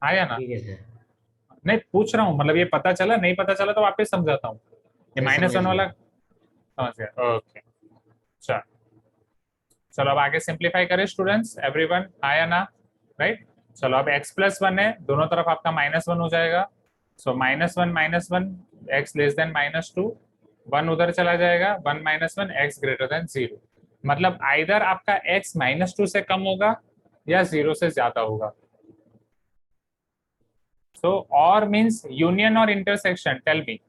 आया ना? ठीक है सर। नहीं पूछ रहा हूँ, मतलब ये पता चला? नहीं पता चला तो वापस समझाता हूँ। ये -1 वाला समझ गया? ओके चलो अब आगे सिंप्लीफाई करें स्टूडेंट्स, एवरीवन, आया ना? राइट। चलो अब x+1 है, दोनों तरफ आपका -1 हो जाएगा। सो -1 x लेस देन -2, 1 उधर चला जाएगा, 1 -1 x ग्रेटर देन 0। मतलब आइदर आपका x -2 से कम होगा या 0 से ज्यादा होगा। सो और मीन्स यूनियन और intersection, tell me,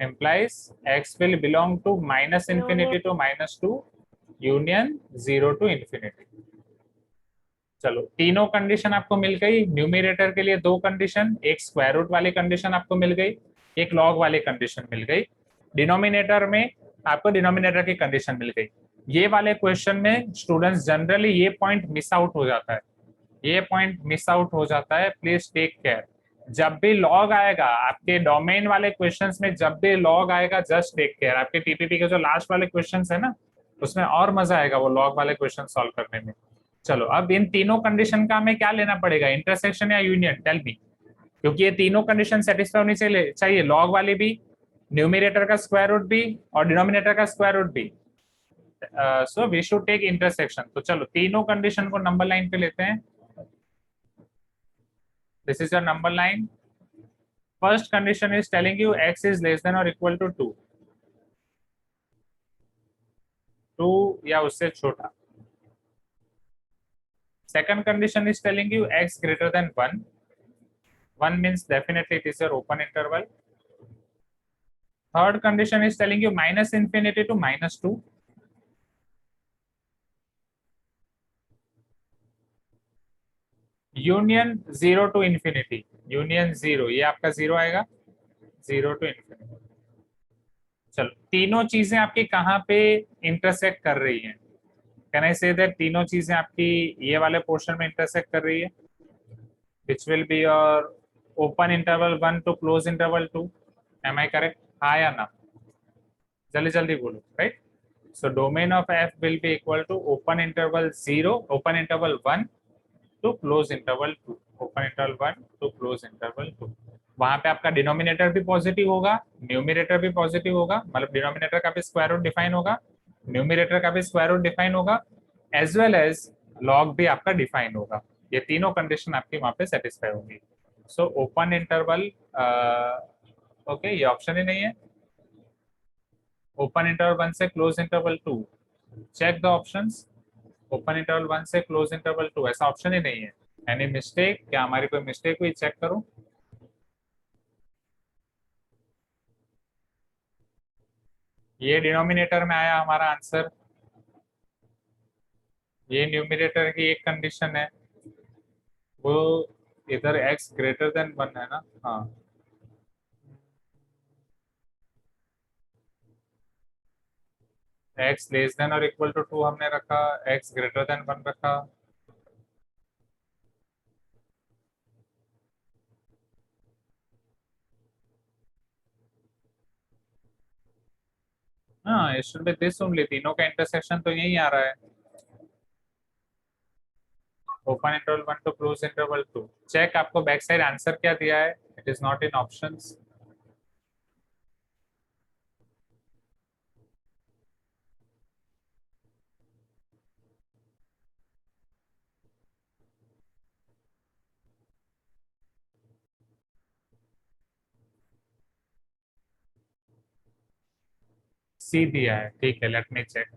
implies x will belong to -∞ to -2, union 0 to ∞। चलो तीनों कंडीशन आपको मिल गई। न्यूमरेटर के लिए 2 कंडीशन, एक स्क्वायर रूट वाली कंडीशन आपको मिल गई, एक लॉग वाली कंडीशन मिल गई। डिनोमिनेटर में आपको डिनोमिनेटर की कंडीशन मिल गई। ये वाले क्वेश्चन में स्टूडेंट्स जनरली ये पॉइंट मिस आउट हो जाता है, ये पॉइंट मिस आउट हो जाता है, प्लीज टेक केयर। जब भी लॉग आएगा आपके डोमेन वाले क्वेश्चंस में, जब भी लॉग आएगा जस्ट टेक केयर। आपके टीपीपी के जो लास्ट वाले क्वेश्चंस है ना, उसमें और मजा आएगा वो लॉग वाले क्वेश्चन सॉल्व करने में। चलो अब इन तीनों कंडीशन का हमें क्या लेना पड़ेगा, इंटरसेक्शन या यूनियन? टेल मी, क्योंकि ये तीनों कंडीशन सेटिस्फाई होनी चाहिए, लॉग वाली भी, न्यूमिनेटर का स्क्वायर रूट भी और डिनोमिनेटर का स्क्वायर रूट भी। So we should take intersection. तो चलो तीनों कंडीशन को नंबर लाइन पे लेते हैं। This is your number line. First condition is telling you x is less than और इक्वल टू 2 या उससे छोटा। Second condition is telling you x greater than 1. 1 means definitely it is your open interval. Third condition is telling you minus infinity to minus 2. Union 0 to infinity. Union 0, ये आपका 0 आएगा, 0 to infinity. चलो तीनों चीजें आपकी कहाँ पे इंटरसेक्ट कर रही हैं? कैन आई से दैट तीनों चीजें आपकी ये वाले पोर्शन में इंटरसेक्ट कर रही है, which will be your open interval 1 to close interval 2। Am I correct? हाँ या ना? जल्दी जल्दी बोलो, right? So domain of F will be equal to open interval 0, open interval 1 to close interval 2, open interval 1 to close interval 2। वहां पे आपका denominator भी पॉजिटिव होगा, न्यूमिनेटर भी पॉजिटिव होगा, मतलब डिनोमिनेटर का भी स्क्वायर रूट डिफाइन होगा, न्यूमिनेटर का भी स्क्वायर रूट डिफाइन होगा, एज वेल एज लॉग भी आपका डिफाइन होगा। ये तीनों कंडीशन आपकी वहां पे सेटिस्फाई होंगी। सो ओपन इंटरवल, ओके, ये ऑप्शन ही नहीं है। ओपन इंटरवल 1 से close interval 2, check the options. Open interval 1 से क्लोज इंटरवल 2, ऐसा ऑप्शन ही नहीं है। Any mistake? क्या हमारी कोई मिस्टेक हुई? चेक करूं। ये डिनोमिनेटर में आया हमारा आंसर, ये न्यूमिनेटर की एक कंडीशन है, वो इधर x ग्रेटर देन 1 है ना? हाँ, x लेस देन और इक्वल टू 2 हमने रखा, x ग्रेटर देन 1 रखा। हाँ, it should be this only. तीनों का इंटरसेक्शन तो यही आ रहा है, open interval 1 to close interval 2। Check आपको बैक साइड आंसर क्या दिया है, it is not in options. C दिया है, ठीक है, लेट मी चेक।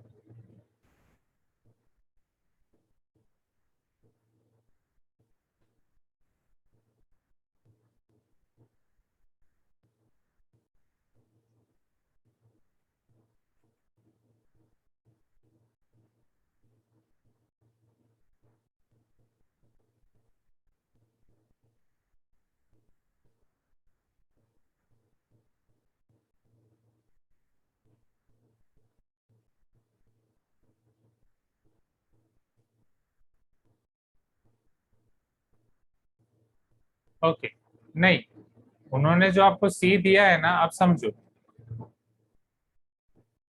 ओके, नहीं, उन्होंने जो आपको सी दिया है ना, आप समझो,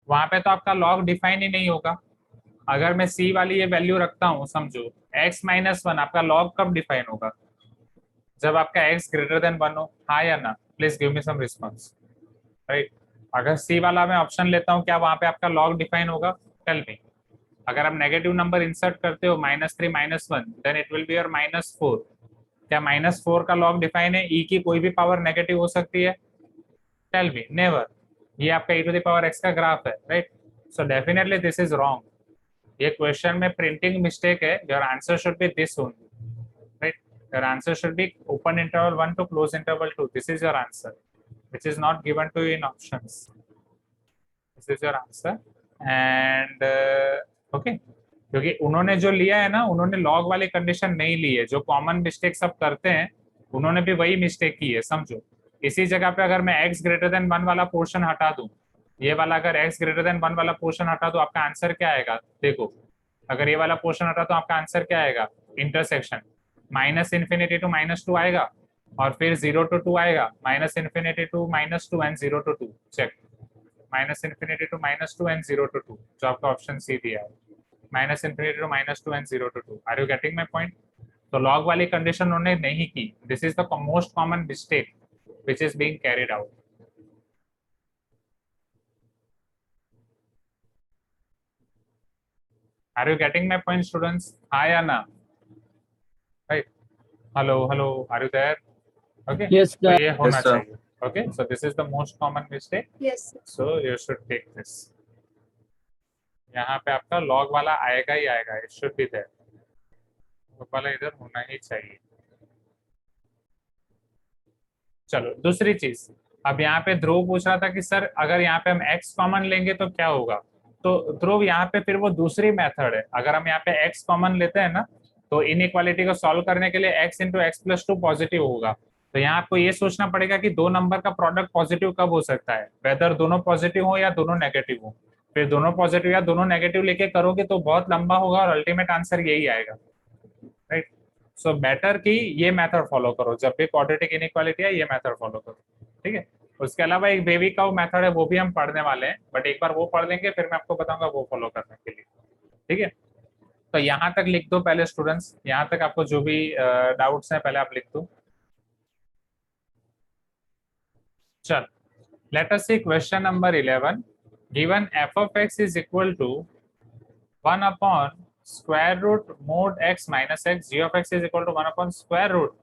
वहां पे तो आपका लॉग डिफाइन ही नहीं होगा। अगर मैं सी वाली ये वैल्यू रखता हूँ, समझो x माइनस 1, आपका लॉग कब डिफाइन होगा? जब आपका x ग्रेटर देन 1 हो। हाँ या ना? Please give me some response, right? अगर सी वाला मैं ऑप्शन लेता हूँ, क्या वहां पे आपका लॉग डिफाइन होगा? Tell me. अगर आप नेगेटिव नंबर इंसर्ट करते हो, -3 -1, then it will be your -4। क्या -4 का लॉग डिफाइन है? ई की कोई भी पावर नेगेटिव हो सकती है? Tell me, never. ये आपका e to the power x का ग्राफ है, right? So definitely this is wrong. ये क्वेश्चन में प्रिंटिंग मिस्टेक है। Your answer should be this only, right? Your answer should be open interval 1 to close interval 2। This is your answer, which is not given to you in options. This is your answer. And okay, क्योंकि उन्होंने जो लिया है ना, उन्होंने log वाली condition नहीं ली है। जो कॉमन मिस्टेक सब करते हैं, उन्होंने भी वही मिस्टेक की है, समझो। इसी जगह पे अगर मैं x ग्रेटर देन 1 वाला पोर्शन हटा दूं, ये वाला अगर x ग्रेटर देन 1 वाला पोर्शन हटा दूं, आपका आंसर क्या आएगा? देखो, अगर ये वाला पोर्शन हटा तो आपका आंसर क्या आएगा? इंटरसेक्शन -∞ to -2 आएगा, और फिर 0 to 2 आएगा, -∞ to -2 and 0 to 2। Check, -∞ to -2 and 0 to 2, जो आपका ऑप्शन सी दिया है, -∞ to -2 and 0 to 2। Are you getting my point? तो लॉग वाली कंडीशन उन्होंने नहीं की। This is the most common mistake which is being carried out. Are you getting my point students? हाँ या ना? Right, hello hello, are you there? Okay, Yes, तो ये होना Yes, sir. चाहिए. Okay, so this is the most common mistake, Yes. So you should take this. यहाँ पे आपका लॉग वाला आएगा ही आएगा, इट शुड बी देयर, वो वाला इधर होना ही चाहिए. चलो दूसरी चीज, अब यहाँ पे ध्रुव पूछ रहा था कि सर अगर यहाँ पे हम x कॉमन लेंगे तो क्या होगा. तो ध्रुव यहाँ पे फिर वो दूसरी मेथड है. अगर हम यहाँ पे x कॉमन लेते हैं ना, तो इनइक्वालिटी को सॉल्व करने के लिए x into x plus 2 positive होगा. तो यहाँ आपको ये सोचना पड़ेगा कि दो नंबर का प्रोडक्ट पॉजिटिव कब हो सकता है, वेदर दोनों पॉजिटिव हो या दोनों नेगेटिव हो. फिर दोनों पॉजिटिव या दोनों नेगेटिव लेके करोगे तो बहुत लंबा होगा और अल्टीमेट आंसर यही आएगा. राइट, सो बेटर कि ये मेथड फॉलो करो, जब भी क्वाड्रेटिक इनइक्वालिटी है ये मेथड फॉलो करो. ठीक है, उसके अलावा एक बेबी कर्व मेथड है, वो भी हम पढ़ने वाले हैं, बट एक बार वो पढ़ लेंगे फिर मैं आपको बताऊंगा वो फॉलो करने के लिए. ठीक है, तो यहाँ तक लिख दो पहले स्टूडेंट्स, यहाँ तक आपको जो भी डाउट्स हैं पहले आप लिख दो. चल, let us see question number 11. Given f of x is equal to 1 upon square root mod x minus x, g of x is equal to 1 upon square root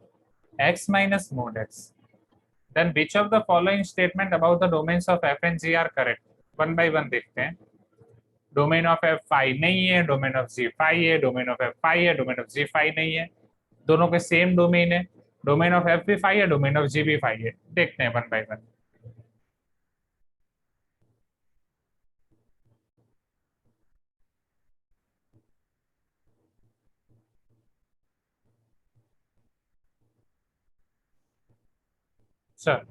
x minus mod x. Then which of the following statement about the domains of f and g are correct? One by one देखते हैं. Domain of f phi नहीं है, domain of g phi है, domain of f phi है, domain of g phi नहीं है. दोनों के सेम डोमेन है. डोमेन ऑफ f भी phi है, डोमेन ऑफ g भी phi है. देखते हैं one by one. Sir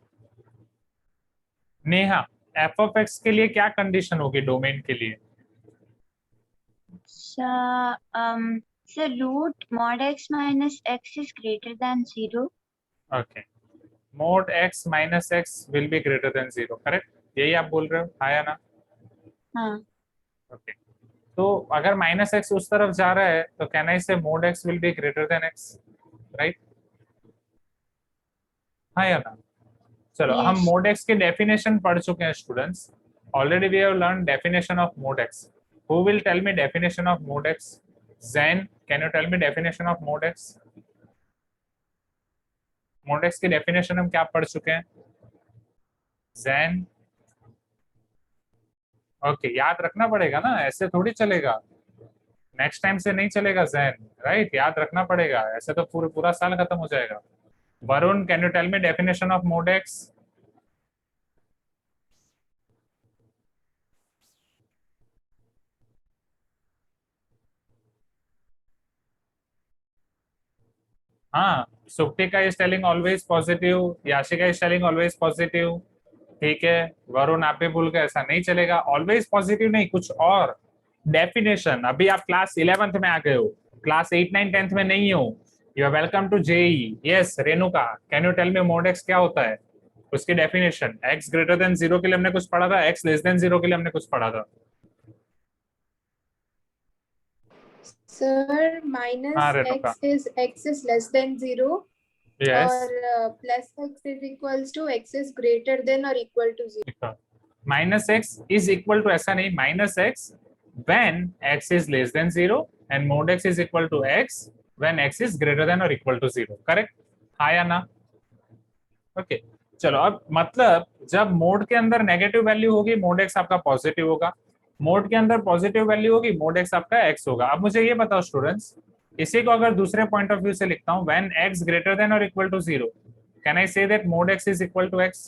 Neha, f of x के लिए क्या कंडीशन होगी डोमेन के लिए? So root mod x minus x is greater than 0. Okay, mod x minus x will be greater than 0, correct? यही आप बोल रहे हो, हाँ या ना? हाँ. ओके, तो अगर माइनस एक्स उस तरफ जा रहा है तो कैन आई से mod x will be greater than x, right? हाँ या ना? चलो Yes. हम mod x के डेफिनेशन पढ़ चुके हैं students. Already we have learn definition of mod x. Who will tell me definition of mod x? Zain, can you tell me definition of mod x? mod x की definition हम क्या पढ़ चुके हैं? Zain, ओके, याद रखना पड़ेगा ना, ऐसे थोड़ी चलेगा. नेक्स्ट टाइम से नहीं चलेगा Zain, राइट? याद रखना पड़ेगा, ऐसे तो पूरा साल खत्म हो जाएगा. Varun, can you tell me definition of mod x? हाँ, Suptika is telling always positive, Yashika is telling always positive. ठीक है, वरुण आप भी भूल गए, ऐसा नहीं चलेगा. ऑलवेज पॉजिटिव नहीं, कुछ और डेफिनेशन. अभी आप क्लास 11th में आ गए हो, क्लास 8, 9, 10th में नहीं हो. You are welcome to JEE. Yes Renuka, can you tell me mod x क्या होता है? उसकी डेफिनेशन. x ग्रेटर देन 0 के लिए हमने कुछ पढ़ा था, x लेस देन 0 के लिए हमने कुछ पढ़ा था. Sir, minus हाँ Renuka, x is less than 0 yes. or plus x is equals to x is greater than or equal to 0. Minus X is equal to, ऐसा नहीं, minus X when x is less than 0 and mod x is equal to x when x is greater than or equal to 0, correct? हाँ या ना? Okay, चलो अब मतलब जब mode के अंदर नेगेटिव वैल्यू होगी mod x आपका पॉजिटिव होगा, मोड के अंदर पॉजिटिव वैल्यू होगी mod x आपका x होगा. अब मुझे ये बताओ स्टूडेंट्स, इसी को अगर दूसरे पॉइंट ऑफ व्यू से लिखता हूँ, when x greater than or equal to 0, can I say that mod x is equal to x?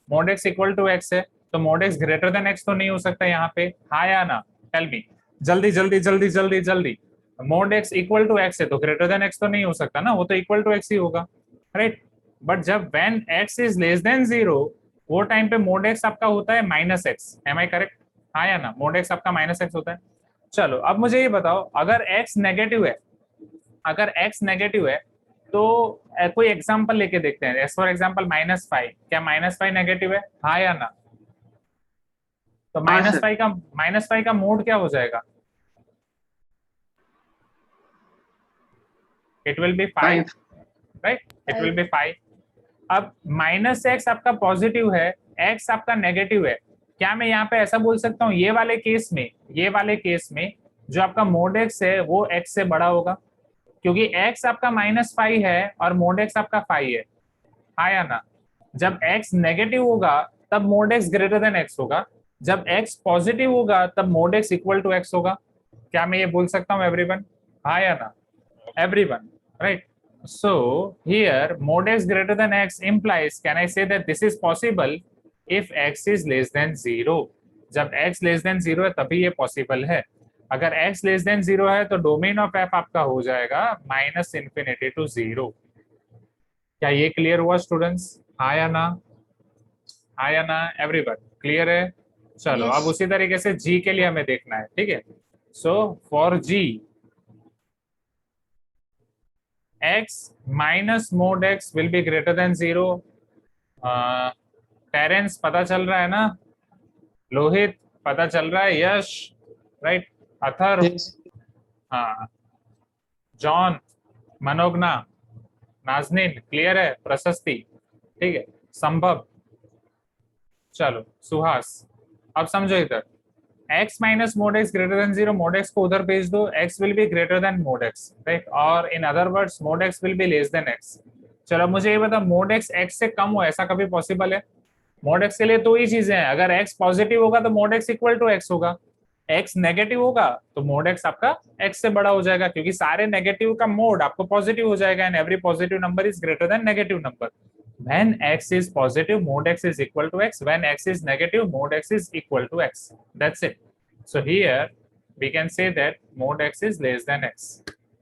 mod x equal to x है तो mod x greater than x तो नहीं हो सकता यहाँ पे, हाँ या ना? टेल मी, जल्दी जल्दी जल्दी जल्दी जल्दी. mod x equal to x है तो greater than x तो नहीं हो सकता ना, वो तो equal to x ही होगा, राइट? बट जब when x is less than 0, वो टाइम पे mod x आपका होता है minus X. Am I correct? हाँ या ना? mod x आपका माइनस एक्स होता है. चलो अब मुझे ये बताओ, अगर x नेगेटिव है, अगर x नेगेटिव है तो कोई एग्जांपल लेके देखते हैं. फॉर एग्जांपल -5, क्या -5 नेगेटिव है, हाँ या ना? तो -5 का मोड क्या हो जाएगा? It will B 5, right? It will B 5. अब -x आपका पॉजिटिव है, x आपका नेगेटिव है. क्या मैं यहाँ पे ऐसा बोल सकता हूँ, ये वाले केस में जो आपका मोड एक्स है वो एक्स से बड़ा होगा, क्योंकि एक्स आपका -5 है और मोड एक्स आपका 5 है, हाँ या ना। जब एक्स नेगेटिव होगा तब mod x greater than X होगा, जब एक्स पॉजिटिव होगा तब mod X equal to X होगा। क्या मैं ये बोल सकता हूँ एवरीवन, हाँ या ना? Everyone, right? So here mod x greater than x implies, can I say that this is possible if x is less than 0? जब x less than 0 है तभी ये पॉसिबल है। अगर x less than 0 है तो डोमेन ऑफ f आपका हो जाएगा -∞ to 0। क्या ये क्लियर हुआ स्टूडेंट्स, हाँ या ना? हाँ या ना? एवरीवन क्लियर है? चलो Yes. अब उसी तरीके से g के लिए हमें देखना है, ठीक है। So for g x minus mod x will be greater than 0। Terrence पता चल रहा है ना, लोहित पता चल रहा है, यश राइट, अथर हाँ, जॉन, मनोगना, नाजनीन क्लियर है, प्रशस्ति ठीक है, संभव। चलो सुहास, अब समझो इधर x minus mod x greater than 0, mod x को उधर भेज दो, x will be greater than mod x, right, और in other words mod x will be less than x। चलो मुझे ये बता, मोड एक्स x से कम हो, ऐसा कभी पॉसिबल है? मोड एक्स के लिए दो ही चीजें हैं, अगर x पॉजिटिव होगा तो mod X equal to x होगा, x नेगेटिव होगा तो मोड एक्स आपका x से बड़ा हो जाएगा, क्योंकि सारे नेगेटिव का मोड आपको पॉजिटिव हो जाएगा, and every positive number is greater then negative number. When x is positive, mod x is equal to x. When x is negative, mod x is equal to x. That's it. So here we can say that mod x is less than x.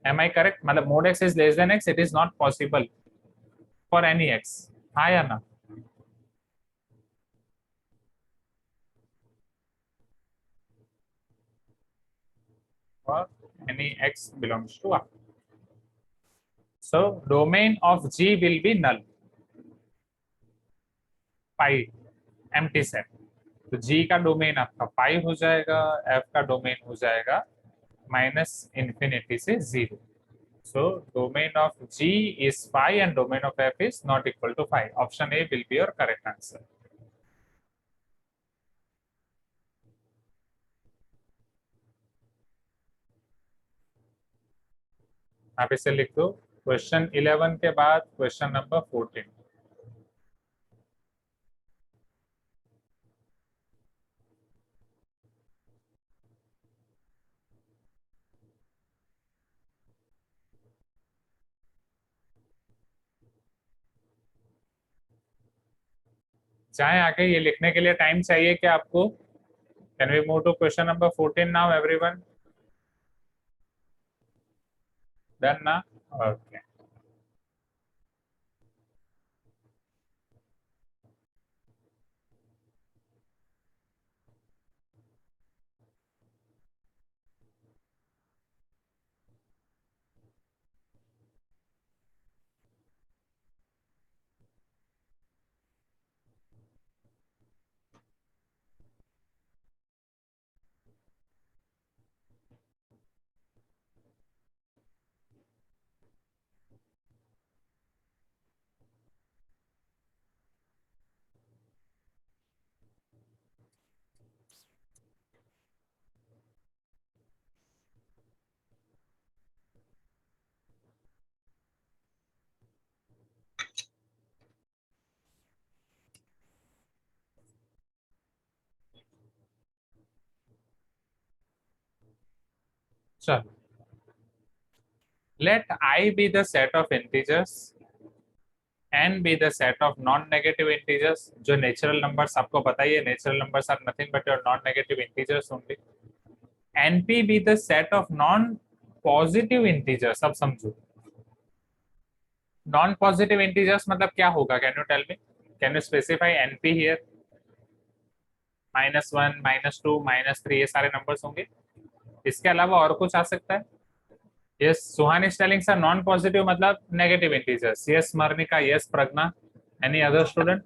Am I correct? मतलब mod x is less than x. It is not possible for any x. हाँ या ना? For any x belongs to R. So domain of G will be null. Pi empty set, तो G का domain आपका पाई हो जाएगा, F का domain हो जाएगा -∞ से 0। सो domain of G is phi and domain of F is not equal to phi. Option A will be your correct answer. आप इसे लिख दो, क्वेश्चन 11 के बाद क्वेश्चन नंबर 14। जाएं आगे, ये लिखने के लिए टाइम चाहिए क्या आपको? Can we move to question number 14 now everyone? Done ना? ओके। चलो, let I be the set of integers, n be the set of non-negative integers। जो नेचुरल नंबर्स आपको पता ही है, natural numbers are nothing but your non-negative integers only। np be the set of non-positive integers। अब समझो, non-positive integers मतलब क्या होगा? Can you tell me, can you specify np here? -1, -2, -3 ये सारे नंबर्स होंगे, इसके अलावा और कुछ आ सकता है? Yes, Suhan is telling sir non positive मतलब नेगेटिव इंटीजर्स। यस मर्निका, यस प्रज्ञा, एनी अदर स्टूडेंट?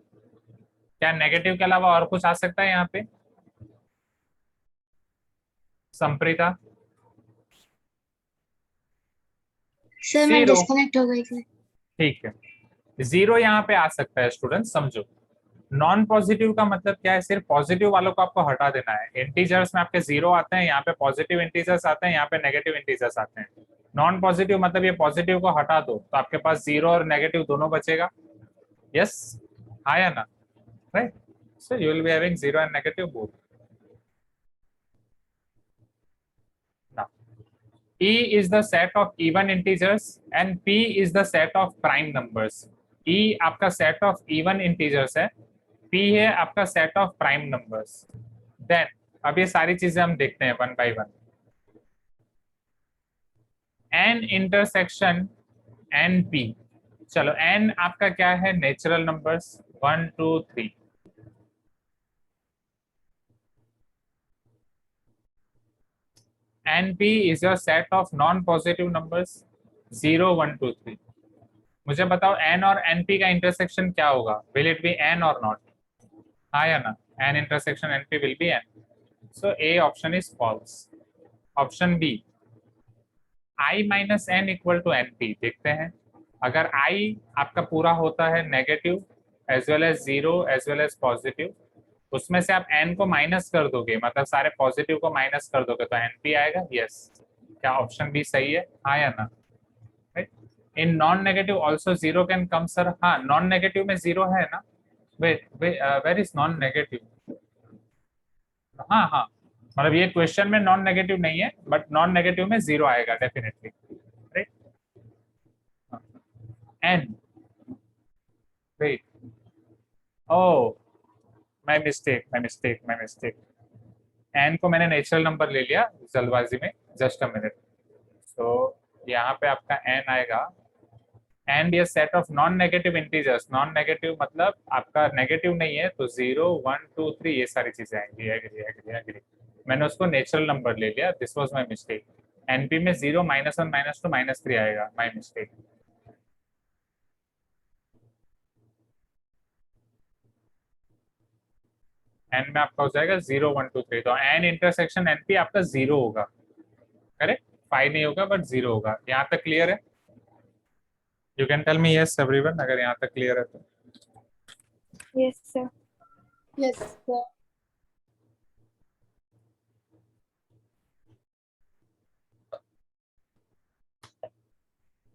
क्या नेगेटिव के अलावा और कुछ आ सकता है यहाँ पे? संप्रीता? सर मैं डिस्कनेक्ट हो गई थी। ठीक है, 0 यहाँ पे आ सकता है स्टूडेंट, समझो नॉन पॉजिटिव का मतलब क्या है, सिर्फ पॉजिटिव वालों को आपको हटा देना है। इंटीजर्स में आपके 0 आते हैं, यहाँ पे पॉजिटिव इंटीजर्स आते हैं, यहाँ पे नेगेटिव इंटीजर्स आते हैं। नॉन पॉजिटिव मतलब ये पॉजिटिव को हटा दो तो आपके पास 0 और नेगेटिव दोनों बचेगा। यस, हाँ या ना, right? So you will be having 0 and negative both. E is the set of even integers and P is the set of prime numbers. E आपका set of even integers है, P है आपका set of prime numbers. Then अब ये सारी चीजें हम देखते हैं one by one. N intersection NP, चलो N आपका क्या है, natural numbers 1 2 3। NP is your set of non-positive numbers 0 1 2 3। मुझे बताओ N और NP का इंटरसेक्शन क्या होगा, will it be N or not? हाँ या ना, N intersection NP will be N. So A option is false. Option B, I minus N equal to NP। देखते हैं, अगर I आपका पूरा होता है negative as well as 0 as well as positive, उसमें से आप N को माइनस कर दोगे, मतलब सारे पॉजिटिव को माइनस कर दोगे तो NP आएगा। यस, क्या ऑप्शन बी सही है, हाँ या ना? Right. In non negative also 0 can come sir. हाँ, नॉन नेगेटिव में 0 है ना। Wait where is non negative? हाँ हाँ, मतलब ये क्वेश्चन में नॉन नेगेटिव नहीं है, बट नॉन नेगेटिव में 0 आएगा definitely, right? N, wait, oh my mistake. N को मैंने नेचुरल नंबर ले लिया जल्दबाजी में, जस्ट अ मिनट। सो यहाँ पे आपका एन आएगा, एंड ये set of non negative integers, non negative मतलब आपका नेगेटिव नहीं है तो 0 1 2 3 ये सारी चीजें आएंगी। एग्री, मैंने उसको नेचुरल नंबर ले लिया, this was my mistake. NP में 0 -1 -2 -3 आएगा, माय मिस्टेक। एन में आपका हो जाएगा 0 1 2 3, तो एन इंटरसेक्शन एनपी आपका 0 होगा, करेक्ट? 5 नहीं होगा बट 0 होगा। यहाँ तक क्लियर है? You can tell me yes everyone, अगर यहाँ तक क्लियर है तो। Yes, sir. Yes, sir.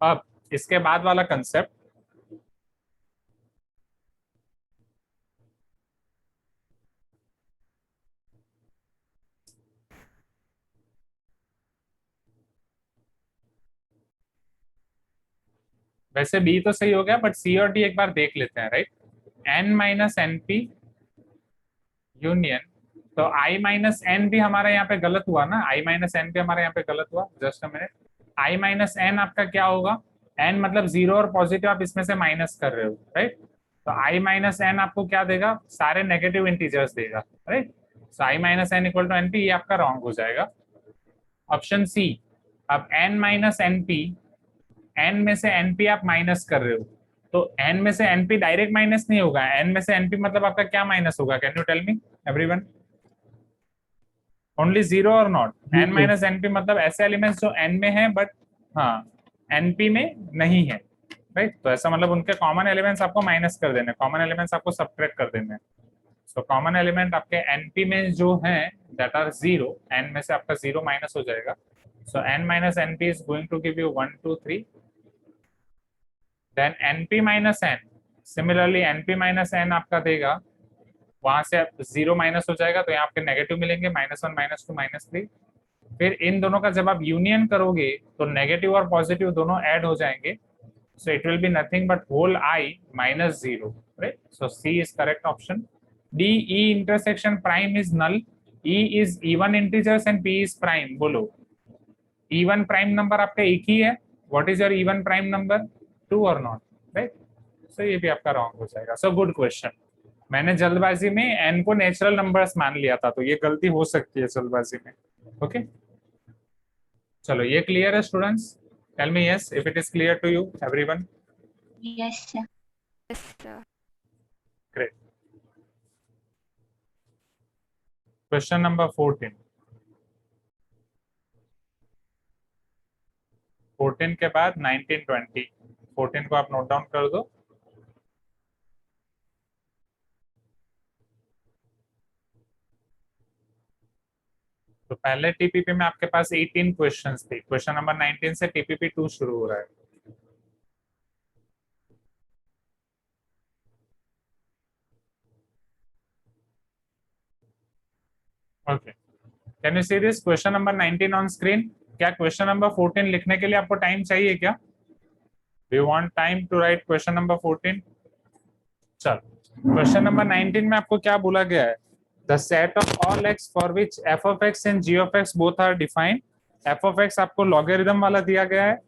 अब इसके बाद वाला कंसेप्ट, वैसे बी तो सही हो गया बट सी और डी एक बार देख लेते हैं, right? N minus NP union, तो आई माइनस एन भी हमारा यहाँ पे गलत हुआ ना, आई माइनस एन भी हमारे यहाँ पे गलत हुआ। Just a minute, I minus N आपका क्या होगा? एन मतलब 0 और पॉजिटिव आप इसमें से माइनस कर रहे हो, राइट? तो आई माइनस एन आपको क्या देगा? सारे नेगेटिव इंटीजर्स देगा, right? So I minus N equal to NP, ये आपका रॉन्ग हो जाएगा। ऑप्शन सी, अब एन माइनस एनपी, एन में से एनपी आप माइनस कर रहे हो, तो एन में से एनपी डायरेक्ट माइनस नहीं होगा, एन में से एनपी मतलब आपका क्या माइनस होगा? Can you tell me everyone? Only 0 और नॉट? एन माइनस एनपी मतलब ऐसे एलिमेंट्स जो एन में है बट हाँ एनपी में नहीं है, राइट? तो ऐसा मतलब उनके कॉमन एलिमेंट्स आपको माइनस कर देने, कॉमन एलिमेंट्स आपको सब्ट्रैक्ट कर देने। सो कॉमन एलिमेंट आपके एनपी में जो है दैट आर 0, एन में से आपका 0 माइनस हो जाएगा। So n minus np is going to give you 1 2 3, then np minus n, similarly np minus N आपका देगा, वहां से 0 माइनस हो जाएगा तो यहाँ आपके नेगेटिव मिलेंगे, -1 -2 -3। फिर इन दोनों का जब आप यूनियन करोगे तो नेगेटिव और पॉजिटिव दोनों ऐड हो जाएंगे, so it will be nothing but whole I minus 0, right? So C is correct option. D, E intersection prime is null, E is even integers and P is prime. बोलो, even prime number आपका एक ही है, what is your even prime number? 2 और not, right? सो ये भी आपका wrong हो जाएगा। So good question. मैंने जल्दबाजी में एन को नेचुरल नंबर्स मान लिया था, तो ये गलती हो सकती है जल्दबाजी में। ओके, चलो ये क्लियर है students? Tell me yes if it is clear to you everyone. Yes, sir. Yes, sir. Great. Question number 14। 14 के बाद 19 20, 14 को आप नोट डाउन कर दो। तो पहले टीपीपी में आपके पास 18 क्वेश्चंस थे, क्वेश्चन नंबर 19 से टीपीपी 2 शुरू हो रहा है। Okay, can you see this question number 19 on screen? क्या क्वेश्चन नंबर 14 लिखने के लिए आपको टाइम चाहिए क्या? Do you want time to write question number 14? चलो, क्वेश्चन नंबर 19 में आपको क्या बोला गया है? The set of all X for which F of X and G of X both are defined. F of X आपको लॉगरिथम वाला दिया गया है,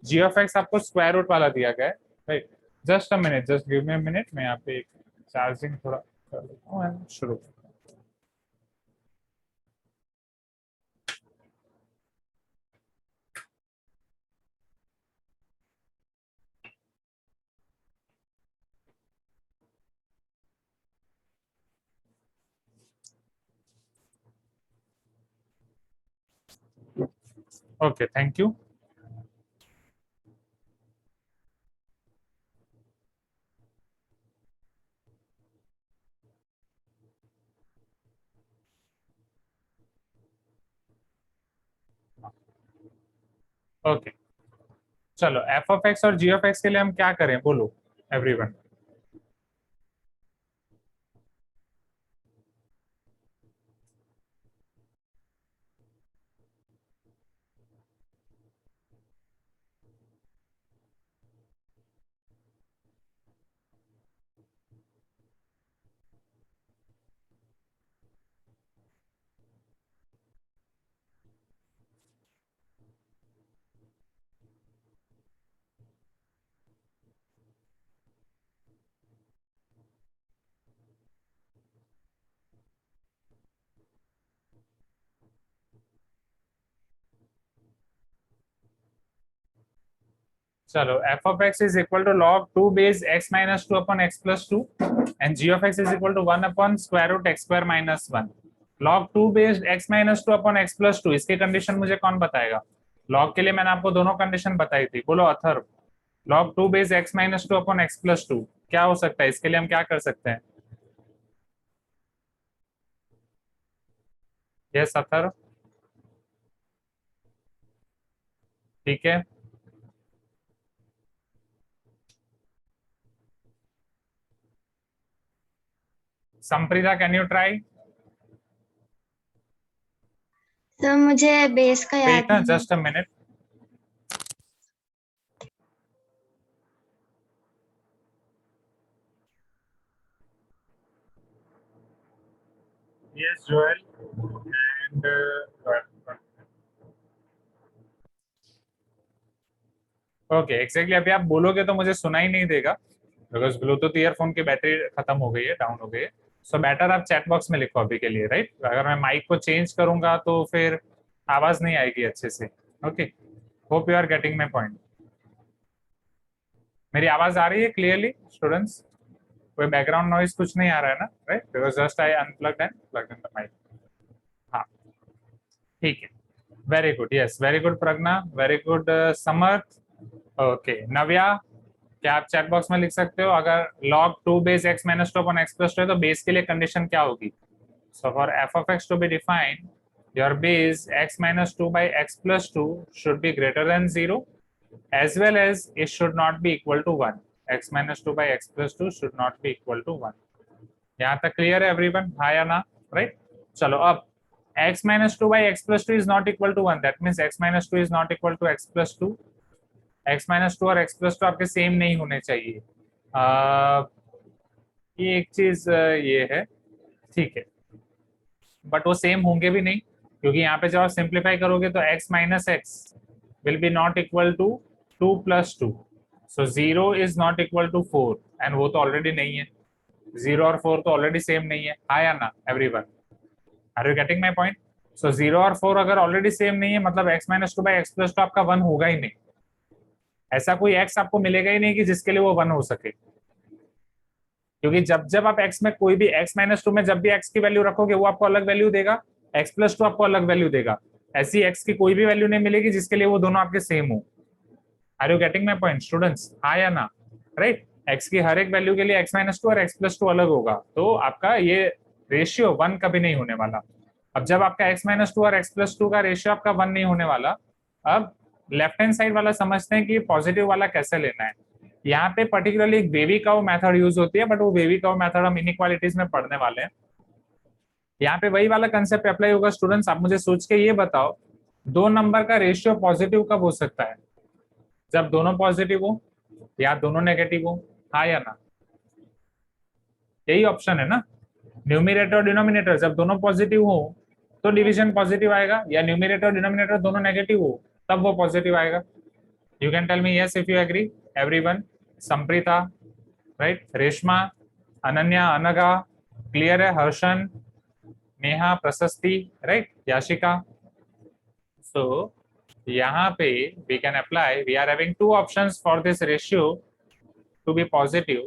जी ऑफ एक्स आपको स्क्वायर रूट वाला दिया गया है, right? Just a minute, just give me a minute, मैं यहाँ पे चार्जिंग थोड़ा कर लेता हूँ एंड शुरू। Okay, thank you. Okay, चलो एफ ऑफ एक्स और जी ऑफ एक्स के लिए हम क्या करें, बोलो एवरीवन। चलो F of x is equal to log 2 base x minus 2 upon x plus 2 and G of x is equal to 1 upon square root x square minus 1। log 2 based x minus 2 upon x plus 2, इसकी condition मुझे कौन बताएगा? log के लिए मैंने आपको दोनों condition बताई थी, बोलो Atharva. log 2 base x minus 2 upon x plus 2 क्या हो सकता है? इसके लिए हम क्या कर सकते हैं? यस अथर्व, ठीक है। संप्रीता, कैन यू ट्राई? तो मुझे बेस का याद वेट ना, नहीं। Just a minute. Yes, Joel and okay, exactly अभी आप बोलोगे तो मुझे सुनाई नहीं देगा बिकॉज ब्लूटूथ ईयरफोन की बैटरी खत्म हो गई है, डाउन हो गई है। सो बेटर आप चैट बॉक्स में लिखो अभी के लिए, राइट? अगर मैं माइक को चेंज करूंगा तो फिर आवाज नहीं आएगी अच्छे से। Okay, hope you are getting my point. मेरी आवाज आ रही है क्लियरली स्टूडेंट्स? कोई बैकग्राउंड नॉइज कुछ नहीं आ रहा है ना, right? Because just I unplugged and plugged in the mic. हाँ, ठीक है, very good, yes very good Pragya, very good Samarth. Okay Navya, क्या आप चैट बॉक्स में लिख सकते हो? अगर log 2 base x minus 2 upon x plus 2 है तो बेस के लिए कंडीशन क्या होगी? So for f of x to be defined, your base x minus 2 by x plus 2 should be greater than 0 as well as it should not be equal to 1. x minus 2 by x plus 2 should not be equal to 1. यहाँ तक clear है everyone? हाँ या ना? Right, चलो अब x minus 2 by x plus 2 is not equal to 1. That means x minus 2 is not equal to x plus 2. x minus 2 और x plus 2 आपके सेम नहीं होने चाहिए। ये एक चीज ये है, ठीक है, बट वो सेम होंगे भी नहीं क्योंकि यहाँ पे जब आप सिंप्लीफाई करोगे तो x minus X will be not equal to 2 plus 2, so 0 is not equal to 4 and वो तो ऑलरेडी नहीं है, 0 और 4 तो ऑलरेडी सेम नहीं है। हाँ या ना everyone? Are you getting my point? So 0 और 4 अगर ऑलरेडी सेम नहीं है मतलब x minus 2 by x plus 2 आपका 1 होगा ही नहीं। ऐसा कोई x आपको मिलेगा ही नहीं कि जिसके लिए वो 1 हो सके, क्योंकि जब जब आप x में कोई भी x माइनस 2 में जब भी x की वैल्यू रखोगे वो आपको अलग वैल्यू देगा, x प्लस 2 आपको अलग वैल्यू देगा। ऐसी x की कोई भी वैल्यू नहीं मिलेगी जिसके लिए वो दोनों आपके सेम हो। Are you getting my point students? हाँ या ना? राइट, x की हर एक वैल्यू के लिए x माइनस 2 और x प्लस 2 अलग होगा, तो आपका ये रेशियो 1 कभी नहीं होने वाला। अब जब आपका x माइनस टू और x प्लस टू का रेशियो आपका 1 नहीं होने वाला, अब लेफ्ट हैंड साइड वाला समझते हैं कि पॉजिटिव वाला कैसे लेना है। यहाँ पे पर्टिकुलरली एक बेबी कर्व मेथड यूज होती है, बट वो बेबी कर्व मेथड हम इनइक्वालिटीज में पढ़ने वाले हैं। यहाँ पे वही वाला कंसेप्ट अप्लाई होगा। स्टूडेंट्स आप मुझे सोच के ये बताओ, दो नंबर का रेशियो पॉजिटिव कब हो सकता है? जब दोनों पॉजिटिव हो या दोनों नेगेटिव हो, हाँ या ना? यही ऑप्शन है ना, न्यूमरेटर और डिनोमिनेटर जब दोनों पॉजिटिव हो तो डिवीजन पॉजिटिव आएगा, या न्यूमरेटर और डिनोमिनेटर दोनों नेगेटिव हो तब वो पॉजिटिव आएगा। You can tell me yes if you agree everyone. Sampreeta, right, Reshma, Ananya, Anaga, clear है, हर्षन, नेहा, प्रशस्ति, राइट, याशिका। सो यहाँ पे we can apply, we are having two options for this ratio to be positive.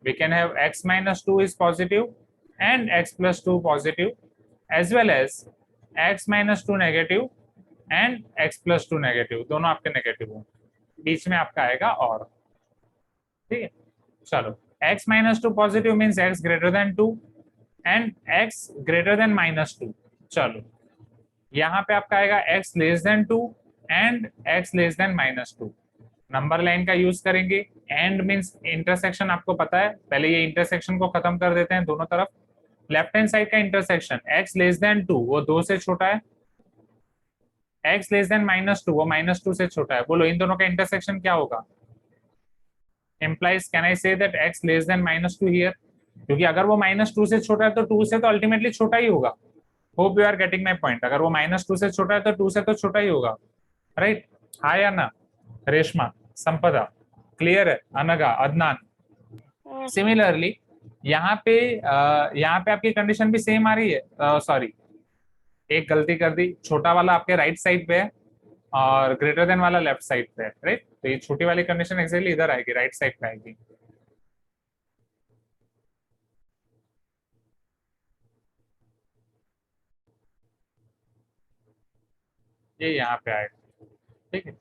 We can have x minus 2 is positive and x plus 2 positive, as well as x minus 2 negative and x plus 2 negative, दोनों आपके negative हो, बीच में आपका आएगा और, ठीक है। चलो, x minus 2 positive means x greater then 2 and x greater then minus 2। चलो, यहाँ पे आपका आएगा x less then 2 and x less then minus 2। Number line का यूज करेंगे। एंड मीन्स इंटरसेक्शन, आपको पता है, पहले ये इंटरसेक्शन को खत्म कर देते हैं दोनों तरफ। लेफ्ट हैंड साइड का इंटरसेक्शन x लेस देन 2 वो 2 से छोटा है, x लेस देन माइनस 2 वो माइनस 2 से छोटा है। बोलो इन दोनों का इंटरसेक्शन क्या होगा? implies can I say that x less than minus 2 here? क्योंकि अगर वो माइनस 2 से छोटा है तो 2 से तो अल्टीमेटली छोटा ही होगा। Hope you are getting my point. अगर वो माइनस 2 से छोटा है तो 2 से तो छोटा ही होगा, राइट? हाँ या ना? रेशमा, संपदा, क्लियर है, अनगा, अदनान। सिमिलरली यहाँ पे आपकी कंडीशन भी सेम आ रही है। सॉरी, एक गलती कर दी, छोटा वाला आपके राइट साइड पे है और ग्रेटर देन वाला लेफ्ट साइड पे है, राइट? तो ये छोटी वाली कंडीशन एक्जेक्टली इधर आएगी, राइट साइड पे आएगी। ये यहाँ पे आएगा, ठीक है।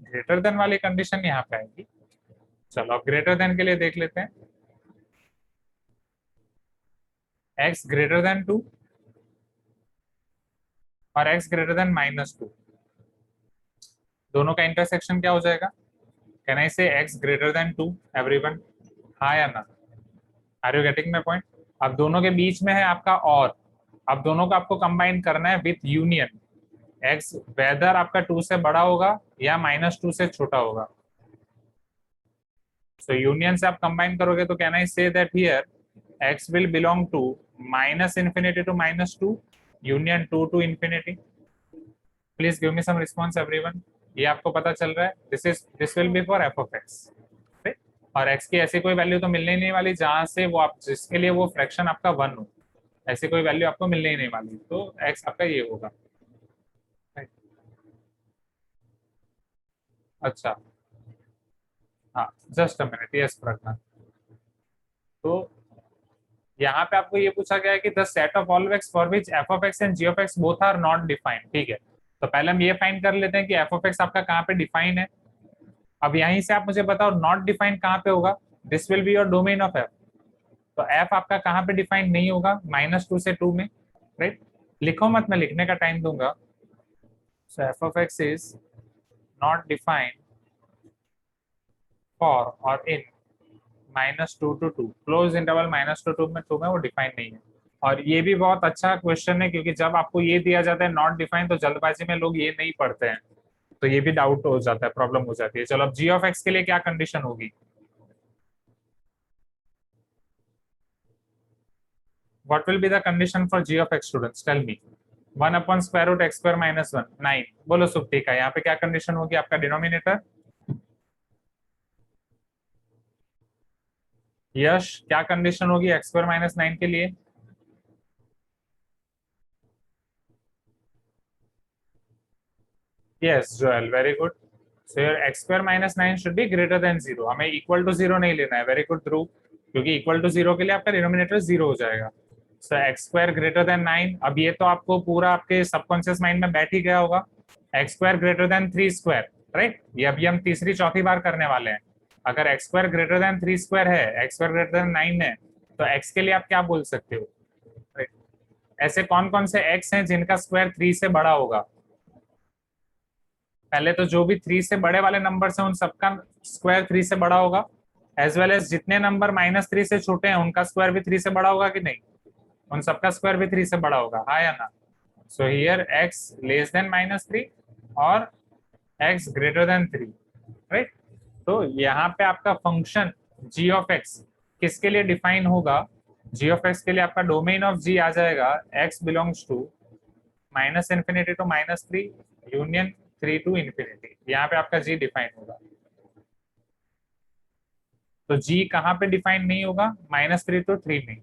ग्रेटर देन वाली कंडीशन यहाँ पे आएगी। चलो अब ग्रेटर देन के लिए देख लेते हैं। x ग्रेटर देन 2 और x ग्रेटर देन माइनस 2, दोनों का इंटरसेक्शन क्या हो जाएगा? कैन आई से x ग्रेटर देन 2 एवरीवन? हाँ या ना? Are you getting my point? अब दोनों के बीच में है आपका और, अब दोनों को आपको कंबाइन करना है विथ यूनियन। x वेदर आपका 2 से बड़ा होगा या माइनस 2 से छोटा होगा। सो यूनियन से आप कंबाइन करोगे तो can I say that here x will belong to minus infinity to minus 2 union 2 to infinity? Please give me some response everyone. ये आपको पता चल रहा है? This will be for f of x, right? और x की ऐसी कोई वैल्यू तो मिलने ही नहीं वाली जहां से वो आप जिसके लिए वो फ्रैक्शन आपका 1 हो, ऐसी कोई वैल्यू आपको मिलने ही नहीं वाली, तो x आपका ये होगा, right? अच्छा, हाँ, जस्ट अ मिनट, यस रखना। तो यहाँ पे आपको ये पूछा गया है कि the set of all X for which F of X and G of X both are not defined, ठीक है। तो पहले हम ये फाइंड कर लेते हैं कि एफ ऑफ एक्स आपका कहाँ पे डिफाइन है। अब यहीं से आप मुझे बताओ नॉट डिफाइंड कहाँ पे होगा? This will be your domain of F. तो एफ आपका कहाँ पे डिफाइन नहीं होगा? -2 से 2 में, राइट? लिखो मत, मैं लिखने का टाइम दूंगा। So f of x is not defined for और in -2 to 2, close interval -2 to 2 में वो डिफाइन नहीं है। और ये भी बहुत अच्छा क्वेश्चन है क्योंकि जब आपको ये दिया जाता है नॉट डिफाइन तो जल्दबाजी में लोग ये नहीं पढ़ते हैं, तो ये भी डाउट हो जाता है, प्रॉब्लम हो जाती है। चलो अब जी ऑफ एक्स के लिए क्या कंडीशन होगी? What will be the condition for G of X students? Tell me. 1/√x² - 1, 9। बोलो सुप्ती का, यहाँ पे क्या कंडीशन होगी आपका? डिनोमिनेटर यश, क्या कंडीशन होगी x² - 9 के लिए? Yes Joel, very good. So your x² - 9 should be greater than 0। हमें इक्वल टू 0 नहीं लेना है। वेरी गुड ध्रुव, क्योंकि इक्वल टू 0 के लिए आपका डिनोमिनेटर 0 हो जाएगा। सो x² ग्रेटर देन 9। अब ये तो आपको पूरा आपके सबकॉन्शियस माइंड में बैठ ही गया होगा। x² greater than 3², right? ये अभी हम तीसरी चौथी बार करने वाले हैं। अगर x² ग्रेटर देन 3² है, x² ग्रेटर देन 9 है, तो x के लिए आप क्या बोल सकते हो? ऐसे कौन कौन से x हैं जिनका स्क्वायर 3 से बड़ा होगा? पहले तो जो भी 3 से बड़े वाले नंबर्स हैं उन सबका स्क्वायर 3 से बड़ा होगा, एज वेल एज जितने नंबर -3 से छोटे हैं उनका स्क्वायर भी 3 से बड़ा होगा कि नहीं? उन सबका स्क्वायर भी 3 से बड़ा होगा, हाँ या ना? So here x less then -3 और x ग्रेटर देन 3, राइट? तो यहाँ पे आपका फंक्शन g ऑफ x किसके लिए डिफाइन होगा? g ऑफ x के लिए आपका डोमेन ऑफ g आ जाएगा x belongs to -∞ to -3 union 3 to infinity. यहाँ पे आपका g डिफाइन होगा। तो g कहाँ पे डिफाइन नहीं होगा? -3 टू 3 में।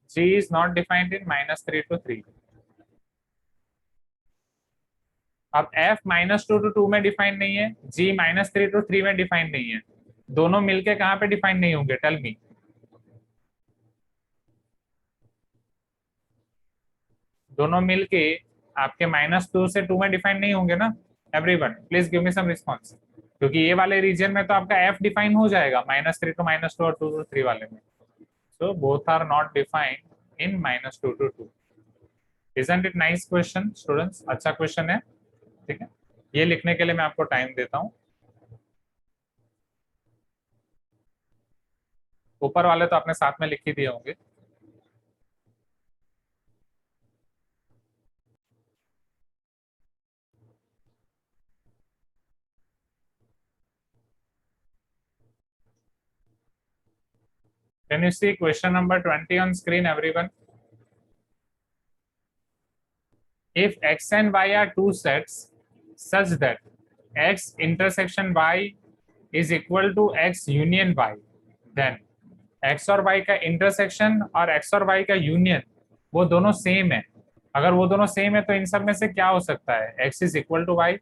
g is not defined in -3 to 3। अब f -2 to 2 में डिफाइन नहीं है, g -3 to 3 में डिफाइन नहीं है, दोनों मिलके कहाँ पे डिफाइन नहीं होंगे? Tell me. दोनों मिलके आपके -2 से 2 में डिफाइन नहीं होंगे ना? Everyone please give me some response, क्योंकि ये वाले रीजन में तो आपका f डिफाइन हो जाएगा -3 to -2 और 2 to 3 वाले में। So both are not defined in -2 to 2। Isn't it nice question, students? अच्छा क्वेश्चन है, ठीक है? ये लिखने के लिए मैं आपको टाइम देता हूँ। ऊपर वाले तो आपने साथ में लिख ही दिए होंगे। Can you see question number 20 on screen, everyone? If x and y are two sets such that x intersection y is equal to x union y, then x और y का इंटरसेक्शन और x और y का union वो दोनों same है। अगर वो दोनों सेम है तो इन सब में से क्या हो सकता है? x is equal to y,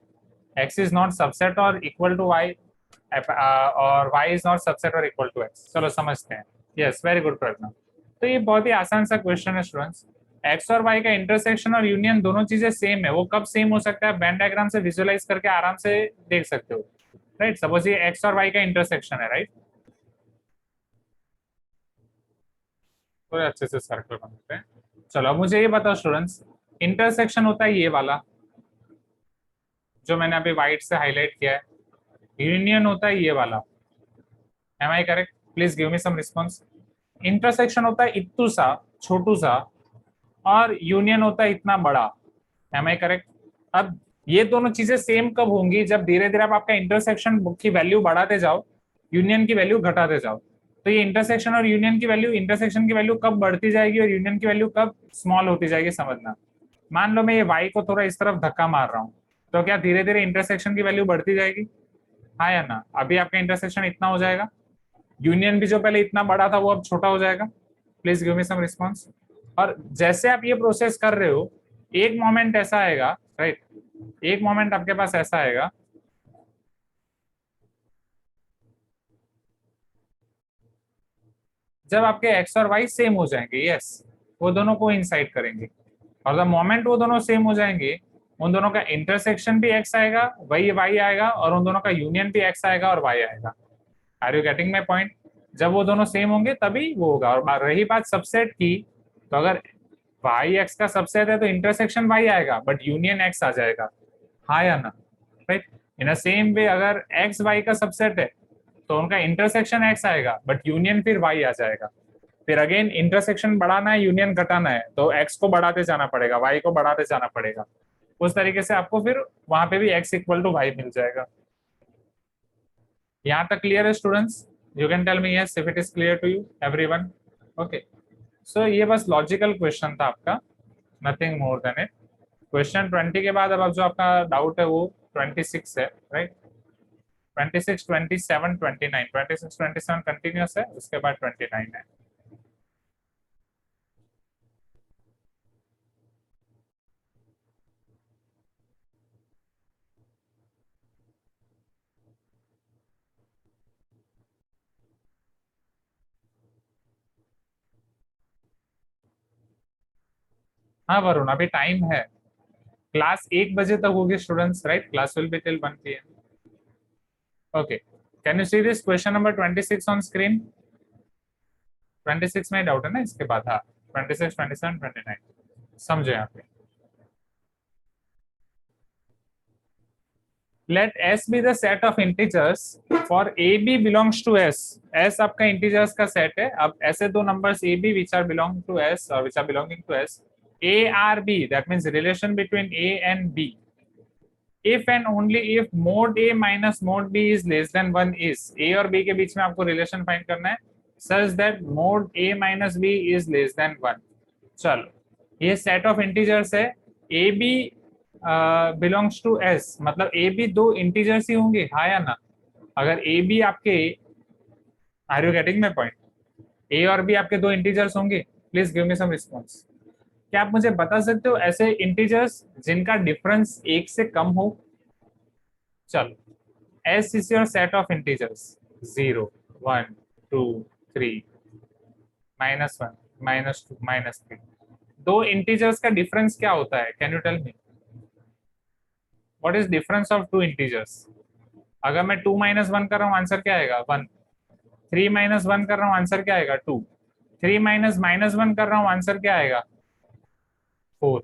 x is not subset और इक्वल टू y, और y इज नॉट सबसेट और इक्वल टू x। चलो समझते हैं। यस, वेरी गुड प्रश्न। तो ये बहुत ही आसान सा क्वेश्चन है स्टूडेंट्स। x और y का इंटरसेक्शन और यूनियन दोनों चीजें सेम है, वो कब सेम हो सकता है? वेन डायग्राम से विजुअलाइज करके आराम से देख सकते हो, राइट? सपोज ये x और y का इंटरसेक्शन है, राइट? थोड़े अच्छे से सर्कल बनाते हैं। चलो अब मुझे ये बताओ स्टूडेंट्स, इंटरसेक्शन होता है ये वाला जो मैंने अभी व्हाइट से हाईलाइट किया है, यूनियन होता है ये वाला। Am I correct? Please give me some response. Intersection होता है इतू सा छोटू सा और यूनियन होता है इतना बड़ा। Am I correct? अब ये दोनों चीजें सेम कब होंगी? जब धीरे धीरे आप आपका इंटरसेक्शन की वैल्यू बढ़ाते जाओ, यूनियन की वैल्यू घटाते जाओ। तो ये इंटरसेक्शन और यूनियन की वैल्यू, इंटरसेक्शन की वैल्यू कब बढ़ती जाएगी और यूनियन की वैल्यू कब स्मॉल होती जाएगी, समझना। मान लो मैं ये y को थोड़ा इस तरफ धक्का मार रहा हूँ, तो क्या धीरे धीरे इंटरसेक्शन की वैल्यू बढ़ती जाएगी, हाँ या ना? अभी आपका इंटरसेक्शन इतना हो जाएगा, यूनियन भी जो पहले इतना बड़ा था वो अब छोटा हो जाएगा। Please give me some response. और जैसे आप ये प्रोसेस कर रहे हो, एक मोमेंट ऐसा आएगा, राइट? एक मोमेंट आपके पास ऐसा आएगा जब आपके x और y सेम हो जाएंगे। यस, वो दोनों को इंसाइड करेंगे, और द मोमेंट वो दोनों सेम हो जाएंगे, उन दोनों का इंटरसेक्शन भी x आएगा, वही y आएगा, और उन दोनों का यूनियन भी x आएगा और y आएगा। Are you getting my point? जब वो दोनों सेम होंगे तभी वो होगा। और रही बात सबसेट की, तो अगर y x का सबसेट है तो इंटरसेक्शन y आएगा बट यूनियन x आ जाएगा, हाँ या ना? राइट? इन अ सेम वे अगर x y का सबसेट है तो उनका इंटरसेक्शन x आएगा बट यूनियन फिर y आ जाएगा। फिर अगेन इंटरसेक्शन बढ़ाना है, यूनियन घटाना है, तो x को बढ़ाते जाना पड़ेगा, y को बढ़ाते जाना पड़ेगा। उस तरीके से आपको फिर वहां पे भी x इक्वल टू y मिल जाएगा। यहाँ तक क्लियर है students? You can tell me yes if it is clear to you everyone. Okay, so ये बस लॉजिकल क्वेश्चन था आपका, nothing more than it. Question 20 के बाद अब जो आपका डाउट है वो 26 है, राइट? 26, 27, 29, 26, 27 कंटिन्यूस है, उसके बाद 29 है। हाँ वरुण, अभी टाइम है, क्लास 1 बजे तक होगी students, right? Class will be till 1 PM। Okay, can you see this question number 26 on screen? 26 में डाउट है ना इसके बाद? हाँ, 26, 27, 29 समझो यहाँ पे। Let S be the set of integers for AB belongs to S. S आपका integers का set है। अब ऐसे दो numbers AB which are belong to S or which are belonging to S, A are B, that means relation between A and B. If and only if mod A minus mod B is less than 1 is, A और B के बीच में आपको relation find करना है such that mod A minus B is less than 1। चलो, ये set of integers है। AB belongs to S, मतलब ए बी दो इंटीजर्स ही होंगे, हाँ या ना? अगर ए बी आपके, are you getting my point? A और बी आपके दो इंटीजर्स होंगे। Please give me some response. क्या आप मुझे बता सकते हो ऐसे इंटीजर्स जिनका डिफरेंस एक से कम हो? चलो, S is your set of integers 0, 1, 2, 3, -1, -2, -3। दो इंटीजर्स का डिफरेंस क्या होता है? Can you tell me? What is difference of two integers? अगर मैं 2 - 1 कर रहा हूँ, आंसर क्या आएगा? 1। 3 - 1 कर रहा हूँ, आंसर क्या आएगा? 2। 3 - -1 कर रहा हूँ, आंसर क्या आएगा? 4,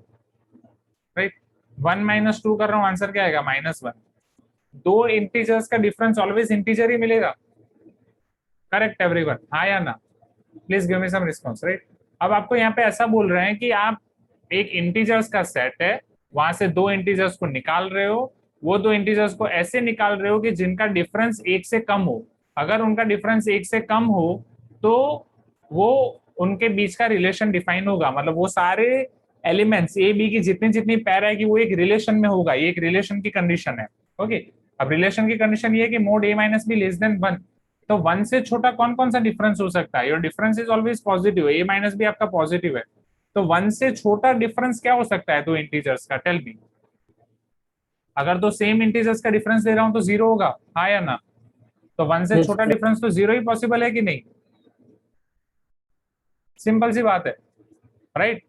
राइट? 1 - 2 कर रहा हूँ, आंसर क्या आएगा? -1। दो इंटीजर्स का डिफरेंस ऑलवेज इंटीजर ही मिलेगा। करेक्ट एवरीवन, हाँ या ना? Please give me some response, right? अब आपको यहाँ पे ऐसा बोल रहे हैं कि आप एक इंटीजर्स का सेट है, वहां से दो इंटीजर्स को निकाल रहे हो, वो दो इंटीजर्स को ऐसे निकाल रहे हो कि जिनका डिफरेंस 1 से कम हो। अगर उनका डिफरेंस 1 से कम हो तो वो उनके बीच का रिलेशन डिफाइन होगा, मतलब वो सारे एलिमेंट्स ए बी की जितनी जितनी पैर है कि वो एक रिलेशन में होगा। ये एक रिलेशन की कंडीशन है। ओके, अब रिलेशन की कंडीशन ये है कि मोड ए माइनस बी लेस देन 1। तो 1 से छोटा कौन कौन सा डिफरेंस हो सकता है? Your difference is always positive, A minus B आपका पॉजिटिव है। तो 1 से छोटा डिफरेंस क्या हो सकता है दो इंटीजर्स का? Tell me. अगर दो सेम इंटीजर्स का डिफरेंस दे रहा हूं तो 0 होगा, हाँ या ना? तो 1 से छोटा डिफरेंस तो 0 ही पॉसिबल है कि नहीं? सिंपल सी बात है, राइट?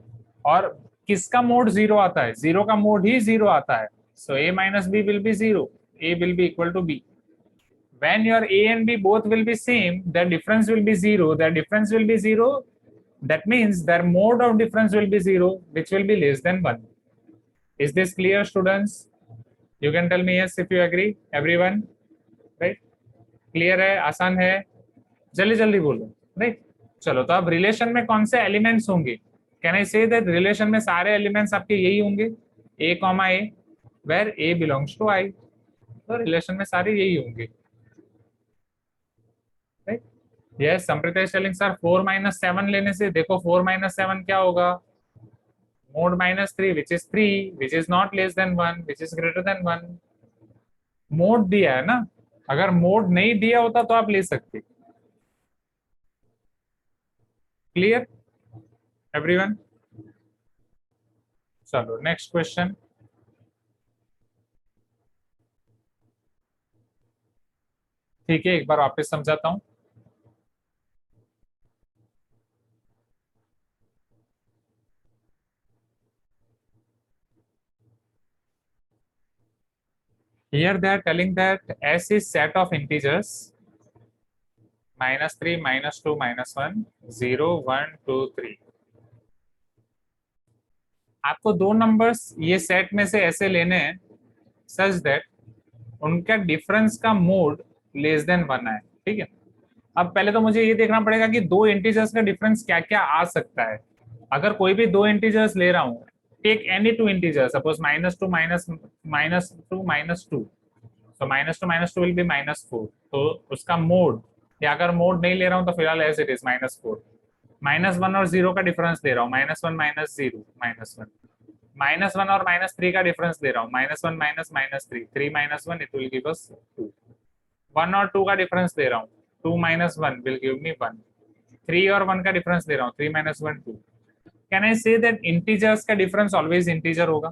और किसका मोड 0 आता है? 0 का मोड ही 0 आता है। सो a minus b will be 0, a will be equal to b। When your a and b both will be same, their difference will be 0, their difference will be 0, that means their mode of difference will be 0, which will be less than 1। Is this clear, students? You can tell me yes if you agree, everyone, right? Clear है, आसान है? जल्दी जल्दी बोलो, right? चलो, तो अब relation में कौन से एलिमेंट्स होंगे? Can I say that relation में सारे एलिमेंट्स आपके यही होंगे, a, a, where a belongs to i। तो रिलेशन में सारे यही होंगे, right? Yes, Samrita is telling sir 4 - 7 लेने से देखो 4 - 7 क्या होगा? Mode -3 which is 3 which is not less than 1 which is greater than 1। Mode दिया है ना, अगर मोड नहीं दिया होता तो आप ले सकते। Clear everyone? चलो नेक्स्ट क्वेश्चन। ठीक है, एक बार वापस समझाता हूं। Here they are telling that S is set of integers -3, -2, -1, 0, 1, 2, 3। आपको दो नंबर्स ये सेट में से ऐसे लेने हैं सच दैट उनका डिफरेंस का मोड लेस देन 1 है। ठीक है, अब पहले तो मुझे ये देखना पड़ेगा कि दो इंटीजर्स का डिफरेंस क्या क्या आ सकता है। अगर कोई भी दो इंटीजर्स ले रहा हूँ, take any two integers, suppose -2 -2, so -2 will be -4। तो उसका मोड, या अगर मोड नहीं ले रहा हूँ तो फिलहाल एज इट इज -4। -1 और 0 का डिफरेंस दे रहा हूँ, -1 -0 -1 -1 और -3 का डिफरेंस दे रहा हूँ, -1 -3 3 -1 इट विल गिव अस 2। 1 और 2 का डिफरेंस दे रहा हूँ, 2 - 1 विल गिव मी 1। 3 और 1 का डिफरेंस दे रहा हूँ, 3 - 1 2। Can I say that integers का डिफरेंस ऑलवेज इंटीजर होगा,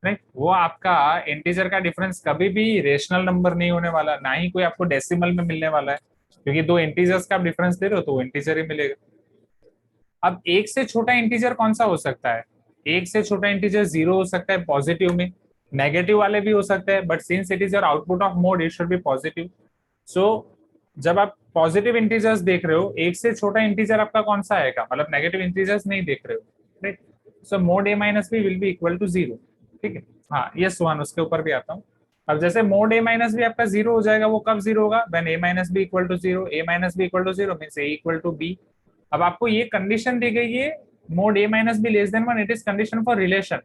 राइट? वो आपका इंटीजर का डिफरेंस कभी भी रेशनल नंबर नहीं होने वाला, ना ही कोई आपको डेसिमल में मिलने वाला है, क्योंकि दो इंटीजर्स का डिफरेंस दे रहे हो तो वो इंटीजर ही मिलेगा। अब एक से छोटा इंटीजर कौन सा हो सकता है? एक से छोटा इंटीजर 0 हो सकता है पॉजिटिव में, नेगेटिव वाले भी हो सकते हैं, but since it is your output of mod it should be positive. So जब आप पॉजिटिव इंटीजर्स देख रहे हो, एक से छोटा इंटीजर आपका कौन सा आएगा, मतलब नेगेटिव इंटीजर्स नहीं देख रहे हो, right. So mod a minus B will be equal to 0, ठीक है। हाँ यस वन, उसके ऊपर भी आता हूँ। अब जैसे मोड a माइनस बी आपका 0 हो जाएगा, वो कब 0 होगा, when a minus B equal to 0, a minus B equal to 0 means a equal to b। अब आपको ये कंडीशन दी गई है mod a minus B less than 1, it is condition for relation.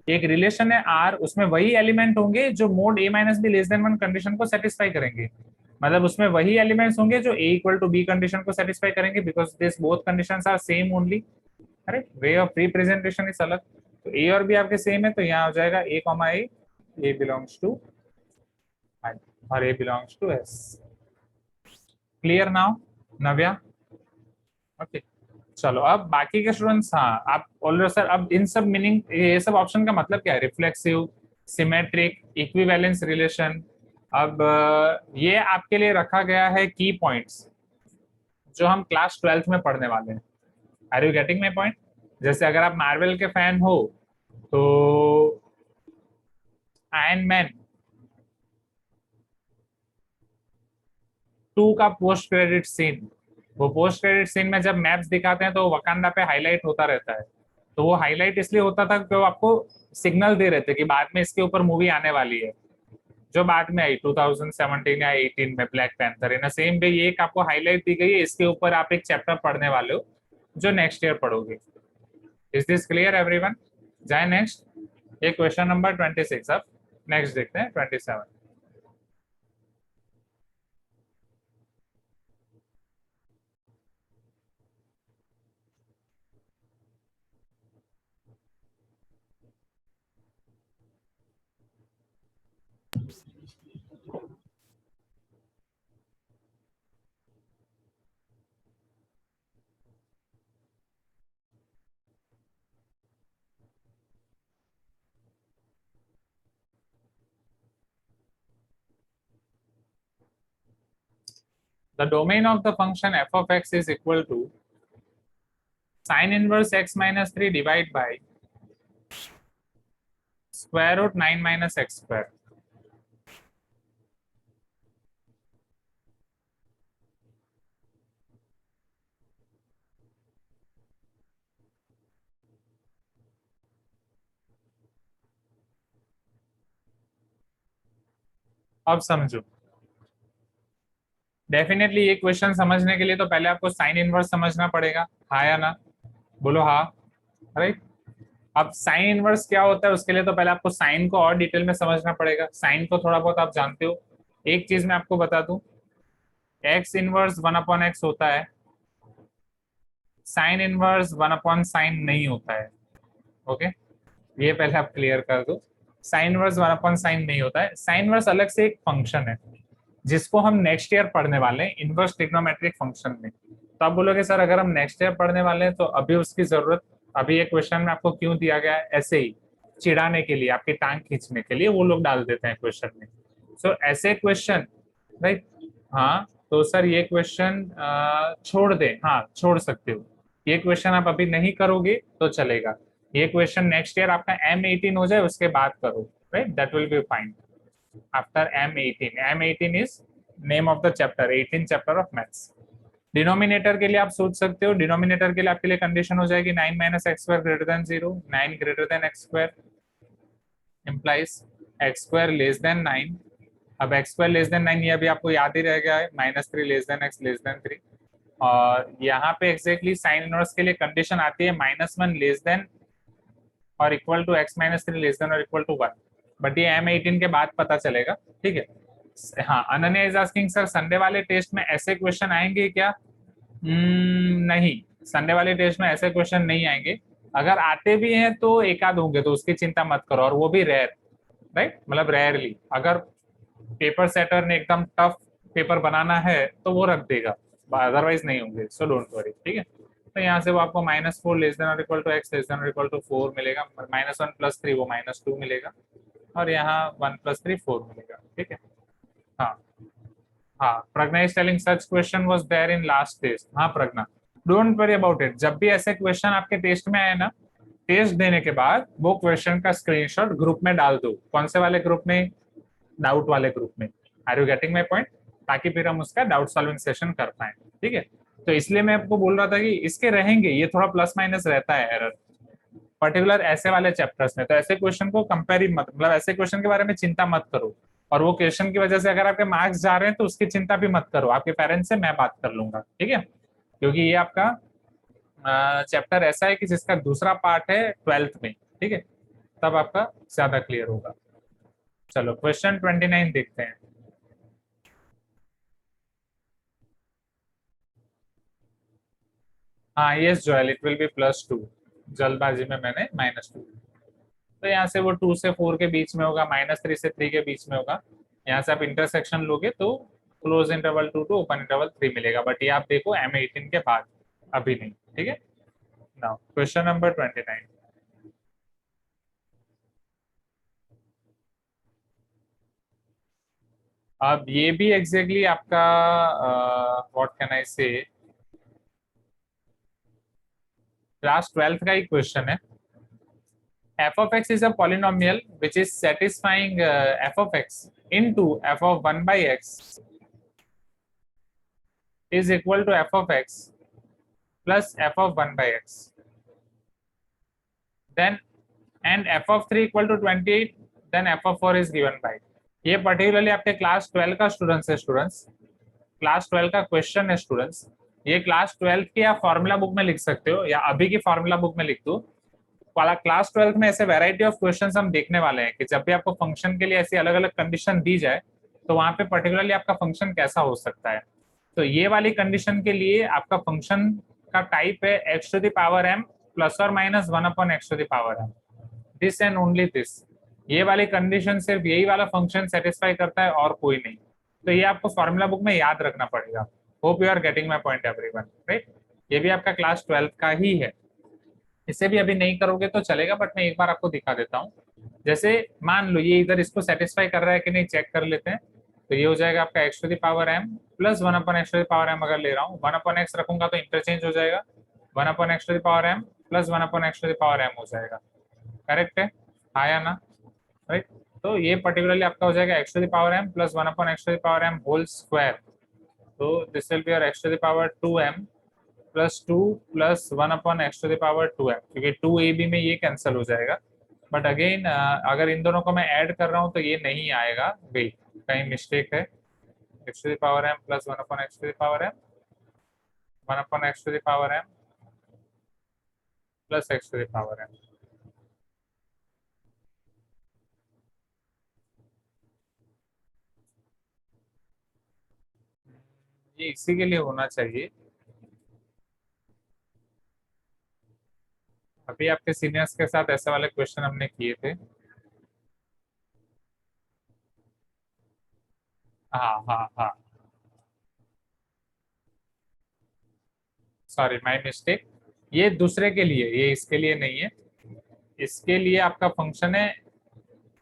एक रिलेशन है R, उसमें वही एलिमेंट होंगे जो mod a minus B less than 1 condition को सेटिस्फाई करेंगे, मतलब उसमें वही एलिमेंट्स होंगे जो a equal to b condition को सेटिस्फाई करेंगे, because this both conditions are same only. अरे वे ऑफ रिप्रेजेंटेशन इज अलग, तो a और b आपके सेम है, तो यहाँ हो जाएगा a, a belongs to I और a belongs to s। Clear now Navya? Okay चलो अब बाकी के स्टूडेंट्स, हाँ आप ऑलरेडी सर, अब इन सब मीनिंग, ये सब ऑप्शन का मतलब क्या है, रिफ्लेक्सिव, सिमेट्रिक, इक्विवेलेंस रिलेशन। अब ये आपके लिए रखा गया है की पॉइंट्स जो हम क्लास 12th में पढ़ने वाले हैं। Are you getting my point? जैसे अगर आप मार्वल के फैन हो तो आयरन मैन 2 का पोस्ट क्रेडिट सीन, वो पोस्ट क्रेडिट सीन में जब मैप्स दिखाते हैं तो वकांडा पे हाईलाइट होता रहता है, तो वो हाईलाइट इसलिए होता था कि वो आपको सिग्नल दे रहे थे कि बाद में इसके ऊपर मूवी आने वाली है, जो बाद में आई 2017 या 18 में black panther. In same way ये एक आपको हाईलाइट दी गई है, इसके ऊपर आप एक चैप्टर पढ़ने वाले हो जो नेक्स्ट ईयर पढ़ोगे। Is this clear everyone? जाए नेक्स्ट, ये क्वेश्चन नंबर 26। अब नेक्स्ट देखते हैं 27। The domain of the function f of x is equal to sin inverse x minus 3 divided by square root 9 minus x square. अब समझो, definitely ये question समझने के लिए तो पहले आपको साइन इनवर्स समझना पड़ेगा, हाँ या ना? बोलो हाँ, राइट। अब साइन इनवर्स क्या होता है उसके लिए तो पहले आपको साइन को और डिटेल में समझना पड़ेगा। साइन को थोड़ा बहुत आप जानते हो। एक चीज मैं आपको बता दूं, एक्स इनवर्स 1/x होता है, साइन इनवर्स 1/sin नहीं होता है। ओके, ये पहले आप क्लियर कर दो, साइन इनवर्स 1/sin नहीं होता है। साइन इनवर्स अलग से एक फंक्शन है जिसको हम नेक्स्ट ईयर पढ़ने वाले हैं इनवर्स ट्रिग्नोमेट्रिक फंक्शन में। तो आप बोलोगे सर अगर हम नेक्स्ट ईयर पढ़ने वाले हैं तो अभी उसकी जरूरत, अभी ये क्वेश्चन में आपको क्यों दिया गया है? ऐसे ही चिढ़ाने के लिए, आपकी टांग खींचने के लिए वो लोग डाल देते हैं क्वेश्चन में। सो ऐसे क्वेश्चन, राइट, हाँ तो सर ये क्वेश्चन छोड़ दे, हाँ छोड़ सकते हो। ये क्वेश्चन आप अभी नहीं करोगे तो चलेगा, ये क्वेश्चन नेक्स्ट ईयर आपका M18 हो जाए उसके बाद करो, right, that will be fine. After M18, M18 is name of the chapter, 18 chapter of maths. Denominator के लिए आप सोच सकते हो, डिनोमिनेटर के लिए आपके लिए कंडीशन हो जाएगी 9 - x² greater than 0, 9 greater than x² implies x² less than 9। अब x² less than 9 ये अभी आपको याद ही रह गया है, -3 less than x less than 3। और यहाँ पे एग्जैक्टली साइन इनवर्स के लिए कंडीशन आती है -1 लेस देन और equal to x - 3 less than और इक्वल टू 1, बट ये M18 के बाद पता चलेगा, ठीक है। हाँ, Ananya is asking sir Sunday वाले टेस्ट में ऐसे क्वेश्चन आएंगे क्या? नहीं, संडे वाले टेस्ट में ऐसे क्वेश्चन नहीं आएंगे। अगर आते भी हैं तो एक आध होंगे, तो उसकी चिंता मत करो, और वो भी रेयर, राइट, मतलब रेयरली। अगर पेपर सेटर ने एकदम टफ पेपर बनाना है तो वो रख देगा, अदरवाइज नहीं होंगे, सो डोंट वरी, ठीक है। तो यहाँ से वो आपको -4 लेस देन और equal to x less than और इक्वल टू 4 मिलेगा, -1 + 3 वो -2 मिलेगा, और यहाँ 1 + 3 4 मिलेगा, ठीक है। हाँ हाँ, Pragya is telling such question was there in last test. हाँ Pragya, don't worry about it, जब भी ऐसे क्वेश्चन आपके टेस्ट में आए ना, टेस्ट देने के बाद वो क्वेश्चन का स्क्रीनशॉट ग्रुप में डाल दो। कौन से वाले ग्रुप में? डाउट वाले ग्रुप में। Are you getting my point? ताकि फिर हम उसका डाउट सॉल्विंग सेशन कर पाए। ठीक है, तो इसलिए मैं आपको बोल रहा था कि इसके रहेंगे, ये थोड़ा प्लस माइनस रहता है एरर पर्टिकुलर ऐसे वाले चैप्टर्स में। तो ऐसे क्वेश्चन को कंपेयर ही मत, मतलब ऐसे क्वेश्चन के बारे में चिंता मत करो, और वो क्वेश्चन की वजह से अगर आपके मार्क्स जा रहे हैं तो उसकी चिंता भी मत करो। आपके पेरेंट्स से मैं बात कर लूंगा, ठीक है, क्योंकि ये आपका चैप्टर ऐसा है कि जिसका दूसरा पार्ट है 12th में। ठीक है, तब आपका ज्यादा क्लियर होगा। चलो क्वेश्चन 29 देखते हैं। हाँ yes Joel, it will B +2। जल्दबाजी में मैंने -2, तो यहाँ से वो 2 से 4 के बीच में होगा, -3 से 3 के बीच में होगा। यहाँ से आप इंटरसेक्शन लोगे तो close interval 2 to open interval 3 मिलेगा, बट ये आप देखो M18 के बाद, अभी नहीं। ठीक है, नाउ क्वेश्चन नंबर 29। अब ये भी एग्जैक्टली आपका व्हाट कैन आई से क्लास 12th का ही क्वेश्चन है। f of x is a polynomial which is satisfying f of x into f of 1 by x is equal to f of x plus f of 1 by x, then and f of 3 equal to 28, then f of 4 is given by। ये particularly आपके class 12 का students है, students class 12 का question है students. ये class 12 की आप formula book में लिख सकते हो या अभी की फॉर्मूला बुक में लिख दो। क्लास 12 में ऐसे वैरायटी ऑफ क्वेश्चंस हम देखने वाले हैं कि जब भी आपको फंक्शन के लिए ऐसी अलग अलग कंडीशन दी जाए तो वहां पे पर्टिकुलरली आपका फंक्शन कैसा हो सकता है। तो ये वाली कंडीशन के लिए आपका फंक्शन का टाइप है x to the power m plus और minus 1 upon x to the power m, this and only this. ये वाली कंडीशन सिर्फ यही वाला फंक्शन सेटिस्फाई करता है और कोई नहीं। तो ये आपको फॉर्मूला बुक में याद रखना पड़ेगा। Hope you are getting my point everyone, right. ये भी आपका क्लास 12 का ही है, इसे भी अभी नहीं करोगे तो चलेगा, बट मैं एक बार आपको दिखा देता हूँ। जैसे मान लो ये इधर इसको सेटिस्फाई कर रहा है कि नहीं, चेक कर लेते हैं। तो ये हो जाएगा आपका x to the power m plus 1 upon x to the power m। अगर ले रहा हूँ 1 upon x रखूंगा तो इंटरचेंज हो जाएगा, 1 upon x to the power m plus 1 upon x to the power m हो जाएगा। करेक्ट है, हाँ या ना, राइट। तो ये पर्टिकुलरली आपका हो जाएगा x to the power m plus 1 upon x to the power m whole square. तो this will be your x to the power 2m plus 2 plus 1 upon x to the power 2m, क्योंकि 2ab में ये cancel हो जाएगा। But again अगर इन दोनों को मैं ऐड कर रहा हूँ तो ये नहीं आएगा, वेट कहीं मिस्टेक है। x to the power m plus 1 upon x to the power m, 1 upon x to the power m plus x to the power m। ये इसी के लिए होना चाहिए। अभी आपके सीनियर्स के साथ ऐसे वाले क्वेश्चन हमने किए थे। हाँ हाँ हाँ, सॉरी माय मिस्टेक। ये दूसरे के लिए, ये इसके लिए नहीं है। इसके लिए आपका फंक्शन है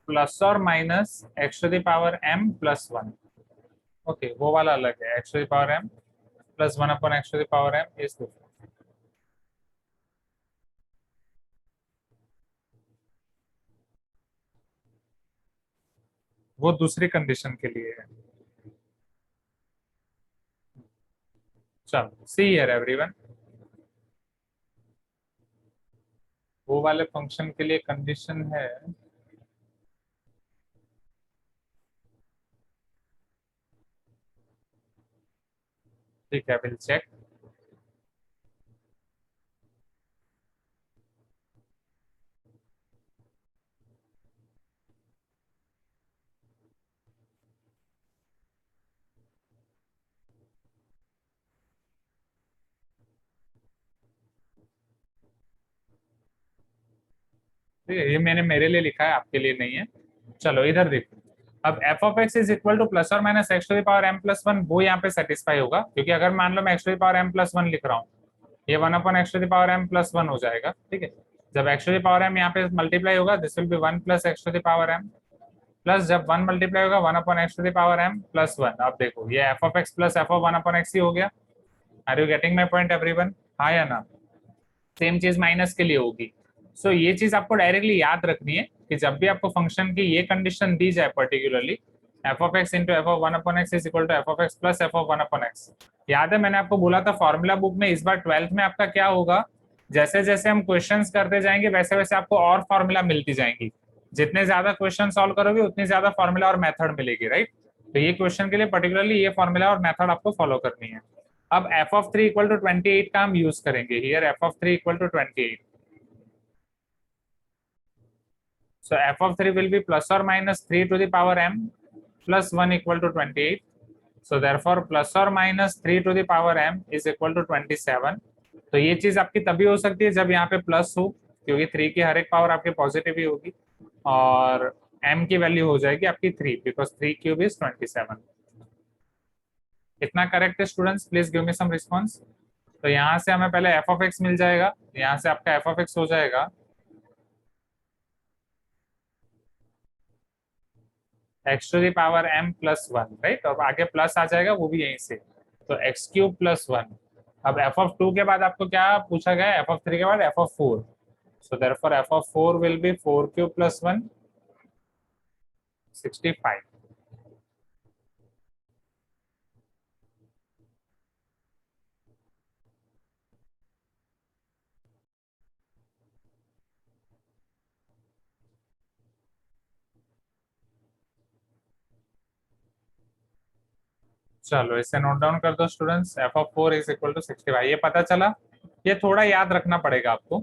प्लस और minus x to the power m plus 1। Okay, वो वाला अलग है, x to the power m plus 1 upon x to the power m is दूसरा। वो दूसरी कंडीशन के लिए है। चलो सी हियर एवरीवन, वो वाले फंक्शन के लिए कंडीशन है ठीक है, विल चेक। ये मैंने मेरे लिए लिखा है, आपके लिए नहीं है। चलो इधर देखो, अब f of x is equal to plus और minus x to the power m plus 1, वो यहाँ पे सेटिस्फाई होगा, क्योंकि अगर मान लो मैं x to the power m plus 1 लिख रहा हूँ, ये 1 upon x to the power m plus 1 हो जाएगा। ठीक है, जब x to the power m यहाँ पे मल्टीप्लाई होगा, this will B 1 plus x to the power m, plus जब 1 मल्टीप्लाई होगा 1 upon x to the power m plus 1। अब देखो ये f of x plus f of 1 upon x ही हो गया। Are you getting my point everyone, हाँ या ना। सेम चीज माइनस के लिए होगी, सो ये चीज आपको डायरेक्टली याद रखनी है कि जब भी आपको फंक्शन की ये कंडीशन दी जाए particularly F of X into F of one upon X is equal to F of X plus F of one upon X. याद है मैंने आपको बोला था फॉर्मूला बुक में, इस बार 12th में आपका क्या होगा, जैसे जैसे हम क्वेश्चंस करते जाएंगे वैसे वैसे आपको और फॉर्मूला मिलती जाएंगी। जितने ज्यादा क्वेश्चन सॉल्व करोगे उतनी ज्यादा फॉर्मूला और मेथड मिलेगी, राइट। तो ये क्वेश्चन के लिए पर्टिकुलरली ये फॉर्मूला और मेथड आपको फॉलो करनी है। अब एफ ऑफ 3 इक्वल टू 28 का हम यूज करेंगे here, F of 3 equal to 28। So f of 3 will be plus or minus 3 to the power m plus 1 equal to 28. So therefore plus or minus 3 to the power m is equal to 27. तो ये चीज आपकी तभी हो सकती है जब यहाँ पे प्लस हो, क्योंकि 3 की हर एक पावर आपकी पॉजिटिव ही होगी और m की वैल्यू हो जाएगी आपकी 3 बिकॉज 3 क्यूब इज 27। इतना करेक्ट है students? Please give me some response. तो यहाँ से हमें पहले f of x मिल जाएगा, यहाँ से आपका f of x हो जाएगा x to the power m plus 1, right. और आगे प्लस आ जाएगा वो भी यहीं से, तो x क्यूब प्लस 1। अब f of 2 के बाद आपको क्या पूछा गया है, f of 3 के बाद f of 4। so therefore f of 4 will be 4 cube plus 1 65। चलो इसे नोट डाउन कर दो students, f of 4 is equal to 65। ये पता चला, ये थोड़ा याद रखना पड़ेगा आपको।